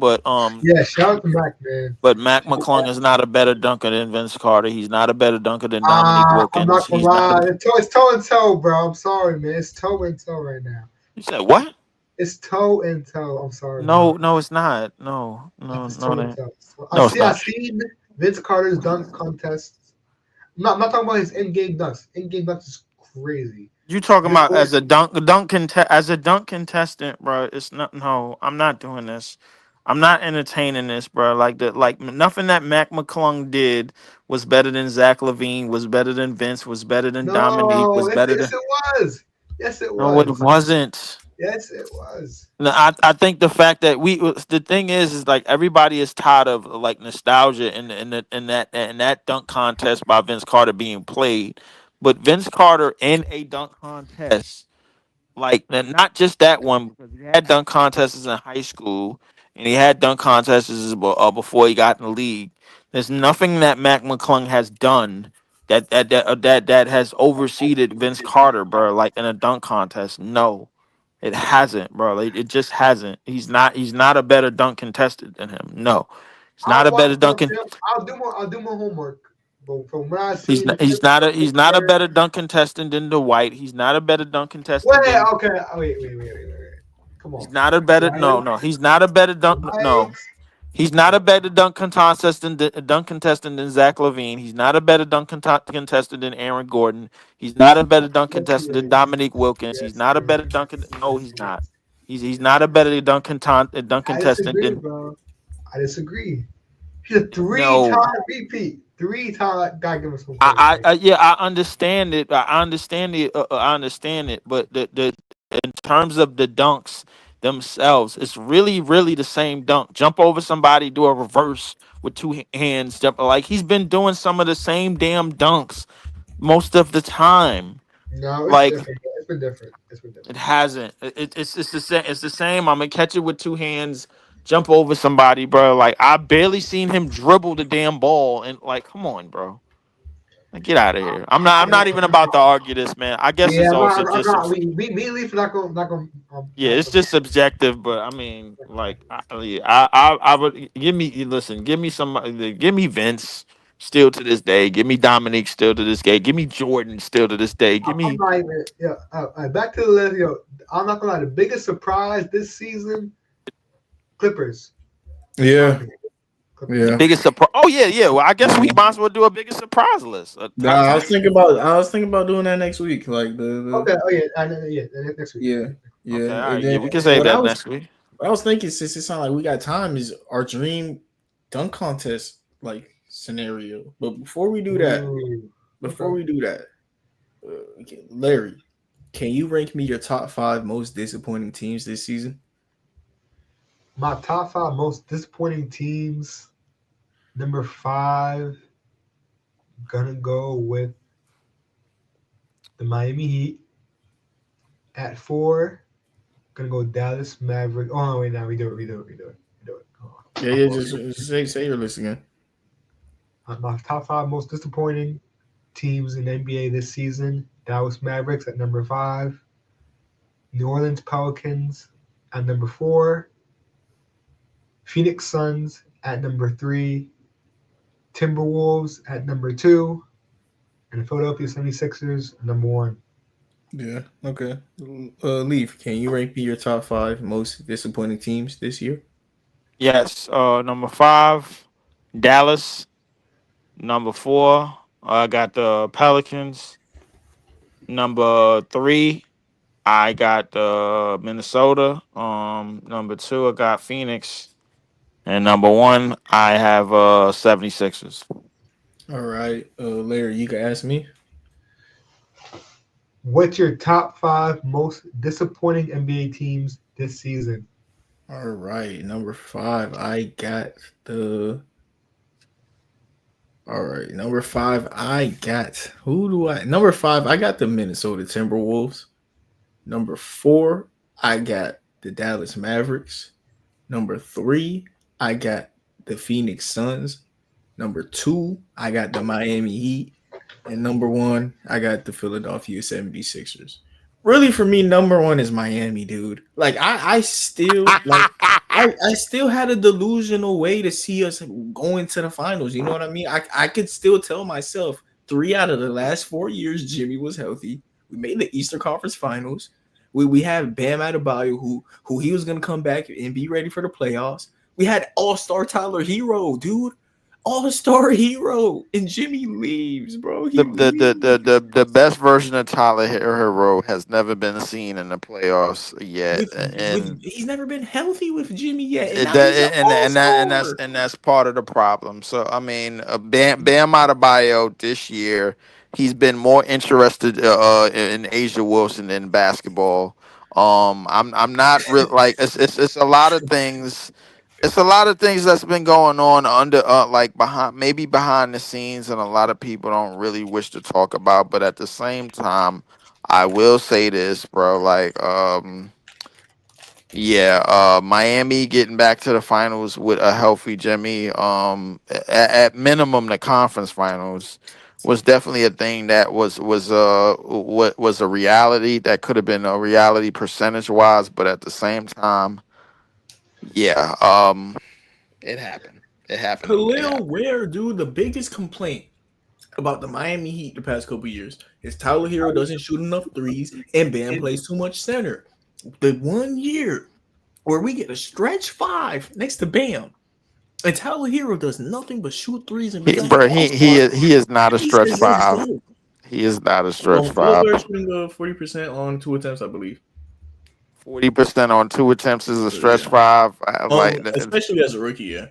Yeah, shout out to Mac, man. But Mac McClung is not a better dunker than Vince Carter. He's not a better dunker than Dominique I'm Wilkins. not gonna He's not a. lie. It's toe and toe, bro. I'm sorry, man. It's toe and toe right now. You said what? It's toe and toe. I'm sorry, bro. No, no, it's not. No, no, It's no, toe and no, toe. no, it's I not. seen Vince Carter's dunk contest. I'm not talking about his in-game dunks. In-game dunks is crazy. You talking This about one, as a as a dunk contestant, bro? It's not. No, I'm not doing this. I'm not entertaining this, bro. Like nothing that Mac McClung did was better than Zach Levine. Was better than Vince. Was better than Dominique. no, Was better yes than. it was. Yes it No, it was. wasn't. Yes it was. No, I think the fact that the thing is like everybody is tired of like nostalgia in that dunk contest by Vince Carter being played, but Vince Carter in a dunk contest like and not just that one because he had dunk contests in high school and he had dunk contests before he got in the league. There's nothing that Mac McClung has done that has overseeded Vince Carter, bro. Like in a dunk contest, no, it hasn't, bro. Like, it just hasn't. He's not a better dunk contestant than him. No, he's not I'll a watch better more dunking. film. I'll do my homework. But from what I've He's seen, not. the He's clips not a. from He's this not a year. better dunk contestant than Dwight. He's not a better dunk Wait, contestant than. okay. Wait. Come He's on. not a better. No, Dwight, no. He's not a better dunk. Dwight. No, he's not a better dunk contestant than Zach Levine. He's not a better contestant than Aaron Gordon. He's not a better dunk Yes, he contestant than is. Dominique Wilkins. He's Yes, he not a is. better no, Yes, he's he not. is. He's not a better dunk I contestant disagree, than bro. I disagree. He's a no. three-time repeat. Three-time. Gotta give him some credit. Yeah, I understand it. I understand it. I understand it. But the in terms of the dunks themselves, it's really the same dunk. Jump over somebody, do a reverse with two hands. Jump like he's been doing some of the same damn dunks most of the time. No, it's Like different. It's been different. It's been it different. hasn't. It's the same. It's the same. I'm gonna catch it with two hands. Jump over somebody, bro. Like I barely seen him dribble the damn ball, and like, come on, bro. Like, get out of here. I'm not. I'm Yeah, not even about to argue this, man. I guess yeah. it's also I'm just. not. Me and Leaf not gonna. Yeah, it's just subjective. But I mean, like, I would give me. Listen, give me some. Give me Vince still to this day. Give me Dominique still to this day. Give me Jordan still to this day. Give I'm me. not even. Yeah. Back to the list. I'm not gonna lie. The biggest surprise this season, Clippers. yeah, The yeah. biggest surprise. Oh yeah. Well, I guess we might as well do a biggest surprise list. Nah, I was thinking about doing that next week. Like the Okay. Oh yeah. I know. Yeah. Next week. yeah, yeah. Okay, all And right. Yeah, then we can save what I that was next week. What I was thinking, since it sounds like we got time, is our dream dunk contest like scenario. But before we do that, Ooh, before okay. we do that, Larry, can you rank me your top 5 most disappointing teams this season? My top 5 most disappointing teams. Number 5, gonna go with the Miami Heat. At 4, gonna go Dallas Mavericks. Oh no, wait, now we do it. Yeah, My yeah, fault. just say your list again. My top 5 most disappointing teams in the NBA this season: Dallas Mavericks at number 5, New Orleans Pelicans at number 4, Phoenix Suns at number 3, Timberwolves at number 2, and Philadelphia 76ers at number 1. Yeah, okay. Leaf, can you rank me your top 5 most disappointing teams this year? Yes. Number 5, Dallas. Number 4, I got the Pelicans. Number 3, I got the Minnesota. Number 2, I got Phoenix. And number 1, I have 76ers. All right, Larry, you can ask me. What's your top 5 most disappointing NBA teams this season? All right, number 5, I got the. All right, number 5, I got. Who do I? Number 5, I got the Minnesota Timberwolves. Number 4, I got the Dallas Mavericks. Number 3, I got the Phoenix Suns. Number 2, I got the Miami Heat. And number 1, I got the Philadelphia 76ers. Really, for me, number 1 is Miami, dude. Like, I still, like, I still had a delusional way to see us going to the finals. You know what I mean? I could still tell myself 3 out of the last 4 years, Jimmy was healthy. We made the Eastern Conference Finals. We had Bam Adebayo, who he was gonna come back and be ready for the playoffs. We had All-Star Tyler Hero, dude. All-Star Hero, and Jimmy leaves, bro. He leaves The best version of Tyler Hero has never been seen in the playoffs yet, with and he's never been healthy with Jimmy yet, and it, now he's an that All-Star. and that's part of the problem. So I mean, Bam Adebayo this year, he's been more interested in Asia Wilson than basketball. I'm not real like it's a lot of things. It's a lot of things that's been going on under like behind the scenes, and a lot of people don't really wish to talk about. But at the same time, I will say this, bro. Like yeah, Miami getting back to the finals with a healthy Jimmy, at minimum the conference finals was definitely a thing that what was a reality that could have been a reality percentage wise, but at the same time, yeah, it happened. It happened. It Khalil happened. Ware, dude, the biggest complaint about the Miami Heat the past couple years is Tyler Hero doesn't shoot enough threes and Bam plays too much center. The 1 year where we get a stretch 5 next to Bam, and Tyler Hero does nothing but shoot threes and become an Bro, all-star. he is not a Jimmy stretch says, let's five. go. He is not a stretch Philip five. Ware shooting 40% on 2 attempts, I believe. 40% on 2 attempts is a stretch Yeah. five. I like Especially as a rookie, yeah.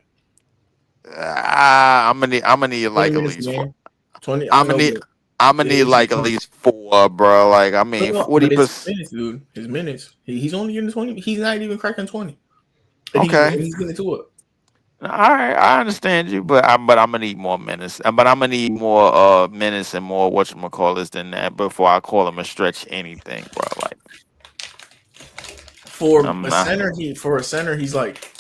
I'm gonna need 20 like at minutes a least four. game. 20, I I'm gonna know, need but I'm gonna yeah, need you said like at 20. least four, bro. Like I No, mean, no, but it's 40%. minutes, dude. His minutes. He's only getting 20. He's not even cracking 20. And Okay, he's getting to it. all right, I understand you, but I'm gonna need more minutes. But I'm gonna need more minutes and more whatchamacallits than that before I call him a stretch anything, bro. Like For I'm a not. center, he's like,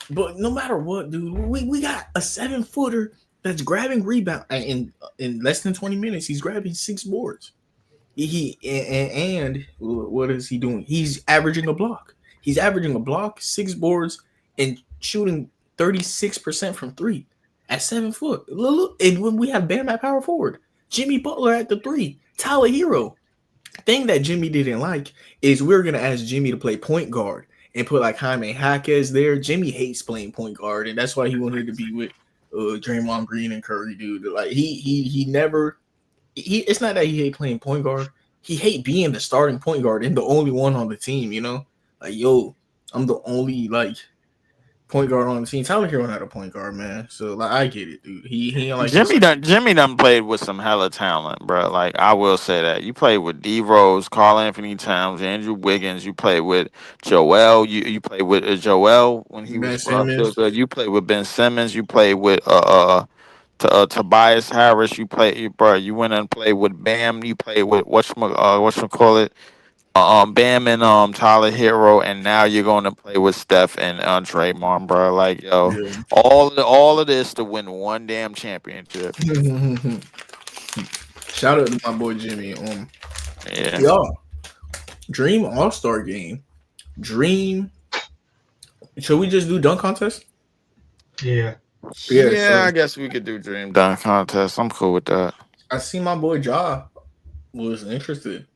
but no matter what, dude, we got a 7-footer that's grabbing rebound in less than 20 minutes. He's grabbing 6 boards. And what is he doing? He's averaging a block. He's averaging a block, 6 boards, and shooting 36% from 3 at 7 foot. Look, and when we have Bam at power forward, Jimmy Butler at the 3, Tyler Hero. Thing that Jimmy didn't like is we are gonna ask Jimmy to play point guard and put like Jaime Jaquez there. Jimmy hates playing point guard, and that's why he wanted to be with Draymond Green and Curry, dude. Like he never it's not that he hate playing point guard. He hate being the starting point guard and the only one on the team, you know? Like, yo, I'm the only like point guard on the team. Tyler Hero not a point guard, man. So like I get it, dude. He ain't like this. Jimmy done played with some hella talent, bro. Like I will say that you played with D Rose, Carl Anthony Towns, Andrew Wiggins. You played with Joel. You played with Joel when he Ben was still Simmons. good. You played with Ben Simmons. You played with Tobias Harris. Bro. You went and played with Bam. You played with whatchamacallit, Bam and Tyler Hero, and now you're going to play with Steph and Draymond, bro. Like yo, Yeah. all of this to win one damn championship. Shout out to my boy Jimmy. Yeah. Y'all, Dream All-Star Game. Dream. Should we just do dunk contest? Yeah. Yeah, so I guess we could do Dream Dunk Contest. I'm cool with that. I see my boy Ja was interested.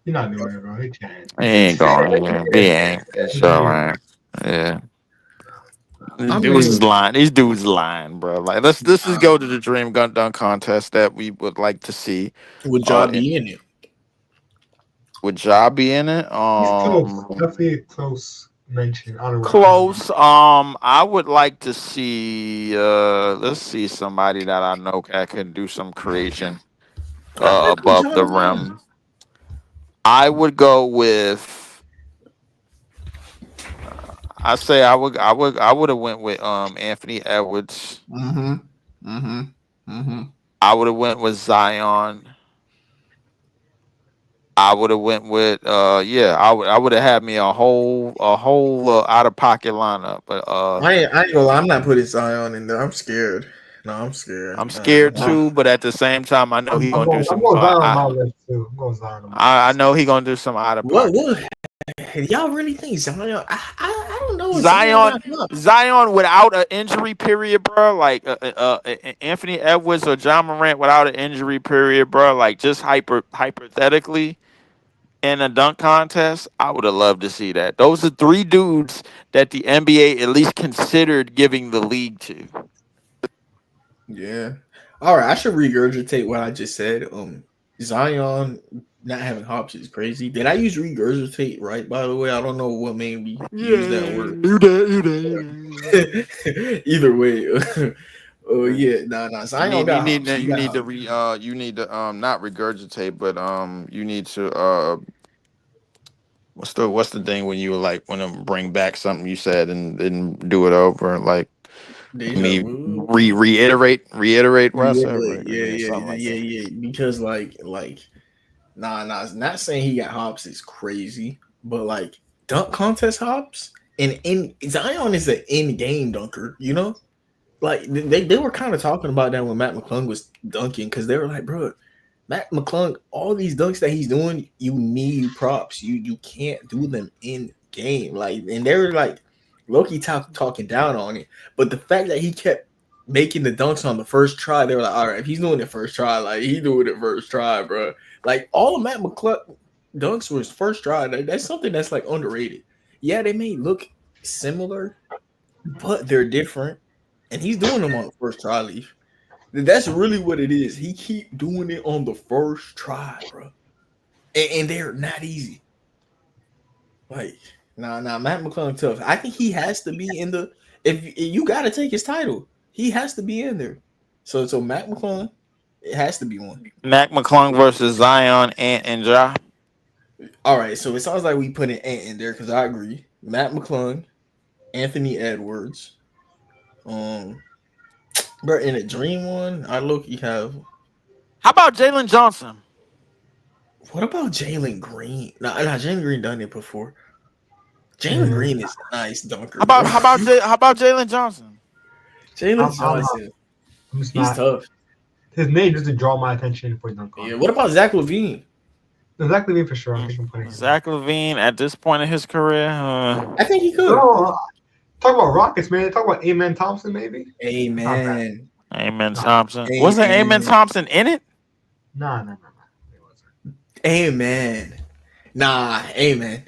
You're not doing it, bro. He can't. He ain't going. Yeah. He ain't. It's sure ain't. Yeah. I These dudes lying, bro. Like let's just go to the Dream Gun Dunk Contest that we would like to see. Would Ja be in it? Would Ja be in it? He's close. Definitely a close mention. Close. I would like to see. Let's see somebody that I know that can do some creation above the rim. I would go with. I would have went with Anthony Edwards. I would have went with Zion. I would have went with I would have had me a whole out of pocket lineup, but I ain't gonna lie, I'm not putting Zion in there. I'm scared. No, I'm scared. I'm scared too, but at the same time, I know he's gonna do some. I'm going Zion on my list too. I'm going Zion. I know he's gonna do some out of pocket. What? Y'all really think Zion? I don't know. Zion without an injury period, bro. Like Anthony Edwards or John Morant without an injury period, bro. Like just hypothetically, in a dunk contest, I would have loved to see that. Those are three dudes that the NBA at least considered giving the league to. Yeah. All right. I should regurgitate what I just said. Zion not having hops is crazy. Did I use regurgitate right? By the way, I don't know what made me use that word. You did. Either way. Yeah, nah. Zion you need to not regurgitate, but you need to what's the thing when you like want to bring back something you said and then do it over like reiterate what I said. Yeah. Because like nah. Not saying he got hops is crazy, but like dunk contest hops and Zion is an in-game dunker, you know. Like they were kind of talking about that when Matt McClung was dunking because they were like, bro, Matt McClung, all these dunks that he's doing, you need props. You can't do them in game. Like, and they were like, Loki talking down on it. But the fact that he kept making the dunks on the first try, they were like, all right, if he's doing it first try, like he doing it first try, bro. Like all of Matt McClung dunks was first try. That's something that's like underrated. Yeah, they may look similar, but they're different. And he's doing them on the first try, Leaf. That's really what it is. He keep doing it on the first try, bro. And they're not easy. Like, nah, Matt McClung tough. I think he has to be in the. If you got to take his title, he has to be in there. So Matt McClung, it has to be one. Matt McClung versus Zion and Ja. All right, so it sounds like we put an Ant in there because I agree. Matt McClung, Anthony Edwards. But in a dream one, I look you have. How about Jalen Johnson? What about Jalen Green? Nah, Jalen Green done it before. Jalen Green is a nice dunker. How about Jalen Johnson? Jalen Johnson, he's tough. His name doesn't draw my attention for dunk. Yeah. What about Zach LaVine? Zach LaVine for sure. Zach LaVine at this point in his career, I think he could. Talk about Rockets, man. Talk about Amen Thompson, maybe. Amen Thompson. Wasn't Amen Thompson in it? No. Amen. Nah, Amen.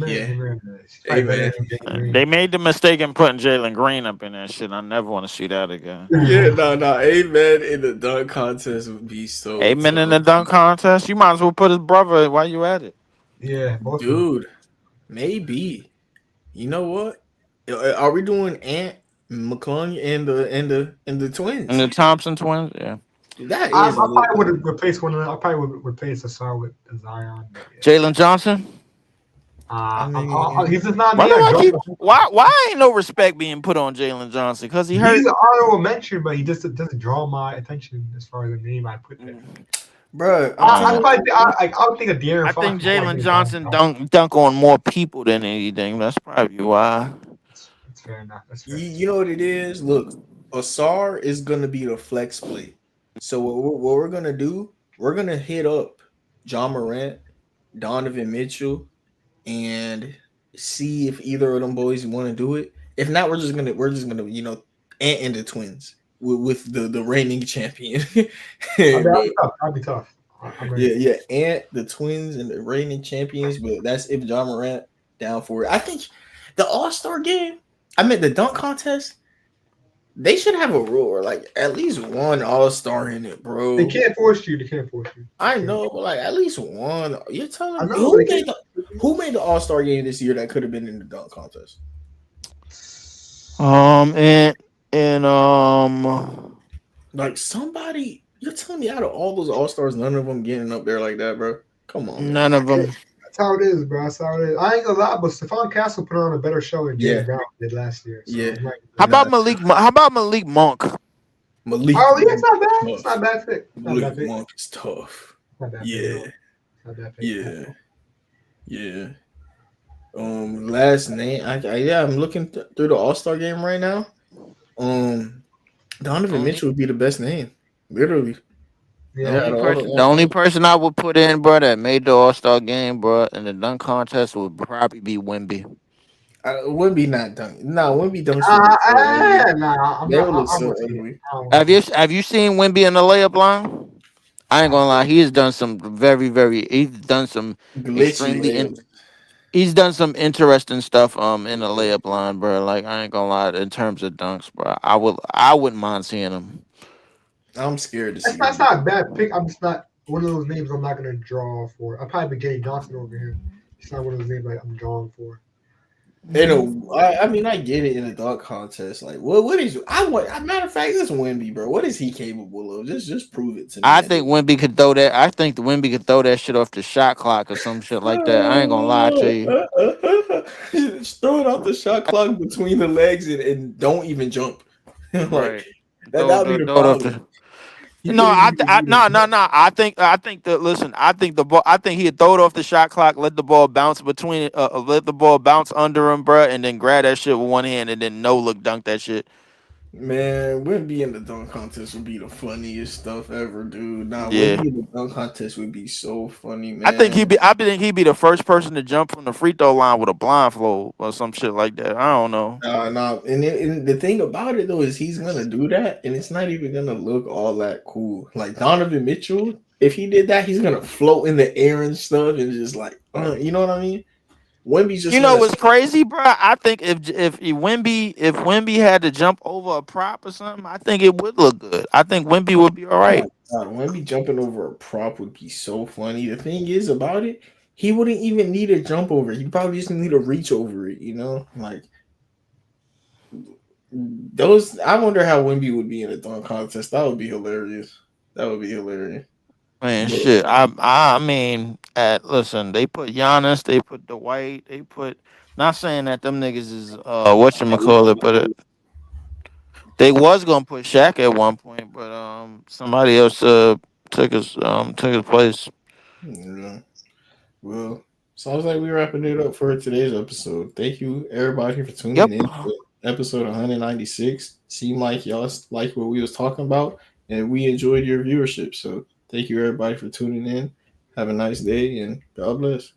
Yeah. Amen. They made the mistake in putting Jalen Green up in that shit. I never want to see that again. Yeah, no. Amen in the dunk contest would be so. Amen tough. In the dunk contest. You might as well put his brother while you at it. Yeah, dude. Maybe. You know what? Are we doing Ant McClung and the And twins? the Thompson twins, yeah. That I is a probably lit would pick. have replaced one of them. I probably would replace Asar with Zion, but yeah. Jalen Johnson. I mean, He's just not Why me. do I I drove keep? him. Why ain't no respect being put on Jalen Johnson? Because he hurt. He's an honorable mention, but he just doesn't draw my attention as far as the name I put there. bro, I'm Uh, telling you, I would think of De'Aaron I Fox think before I Jalen think of Zion. Johnson dunk on more people than anything. That's probably why. That's fair enough. That's fair. you know what it is. Look, Asar is gonna be the flex play. So what we're gonna do? We're gonna hit up John Morant, Donovan Mitchell, and see if either of them boys want to do it. If not, we're just gonna Ant and the twins with the reigning champion. I'll But be tough. I'll be tough. I'm ready. yeah, Ant, the twins, and the reigning champions. But that's if John Morant down for it. I think the All-Star game. I meant the dunk contest. They should have a rule or like at least one All-Star in it, bro. They can't force you. They can't force you. I know, but like at least one. You're telling I me know, who made the All-Star game this year that could have been in the dunk contest? And Like somebody, you're telling me out of all those All-Stars, none of them getting up there like that, bro. Come on, man. none of them. That's how it is, bro. That's how it is. I ain't gonna lie, but Stephon Castle put on a better show than Yeah. Jalen Brown did last year. So Yeah. I'm like, How Nah, about Malik? How about Malik Monk? Malik? oh, yeah, it's not bad. Tough. It's not a bad pick. It's not a bad Malik pick. Monk is tough. It's not a bad pick. Yeah, It's not a bad pick. yeah. Last name. I'm looking through the All-Star game right now. Donovan Mitchell would be the best name, literally. Yeah. Yeah, The only person I would put in, bro, that made the All-Star game, bro, in the dunk contest would probably be Wemby. Wemby not dunk. Nah, Wemby dunks. Nah, I'm They would not. look so ugly. Have you seen Wemby in the layup line? I ain't gonna lie, he's done some he's done some Glitchy extremely layups. he's done some interesting stuff in the layup line, bro. Like I ain't gonna lie, in terms of dunks, bro. I wouldn't mind seeing him. I'm scared to see. That's not a bad pick. I'm just not one of those names I'm not gonna draw for. I'll probably be Jay Johnson over here. It's not one of those names like I'm drawing for. I mean, I get it in a dunk contest. Like, what is? Matter of fact, this Wemby, bro. What is he capable of? Just prove it to me. I think Wemby could throw that. I think the Wemby could throw that shit off the shot clock or some shit like that. I ain't gonna lie to you. Just throw it off the shot clock between the legs and don't even jump. Like, Right. that'd be the problem. No, I think that. Listen, I think the ball. I think he'd throw it off the shot clock, let the ball bounce let the ball bounce under him, bro, and then grab that shit with one hand and then no look dunk that shit. Man, Wemby in the dunk contest would be the funniest stuff ever, dude. Nah, Yeah. Wemby in the dunk contest would be so funny, man. I think he'd be the first person to jump from the free throw line with a blindfold or some shit like that. I don't know. Nah. And the thing about it though is he's gonna do that, and it's not even gonna look all that cool. Like Donovan Mitchell, if he did that, he's gonna float in the air and stuff, and just like, you know what I mean? Wemby's just. You know what's crazy, bro? I think if Wemby had to jump over a prop or something, I think it would look good. I think Wemby would be all right. Wemby jumping over a prop would be so funny. The thing is about it, he wouldn't even need a jump over. He'd probably just need to reach over it. You know, like those. I wonder how Wemby would be in a dunk contest. That would be hilarious. Man, shit. I mean, listen, they put Giannis, they put Dwight, they put. Not saying that them niggas is whatchamacallit, but they was gonna put Shaq at one point, but somebody else took his place. Yeah. Well, sounds like we're wrapping it up for today's episode. Thank you everybody for tuning in to episode 196. Seemed like y'all like what we was talking about, and we enjoyed your viewership. So thank you everybody for tuning in. Have a nice day and God bless.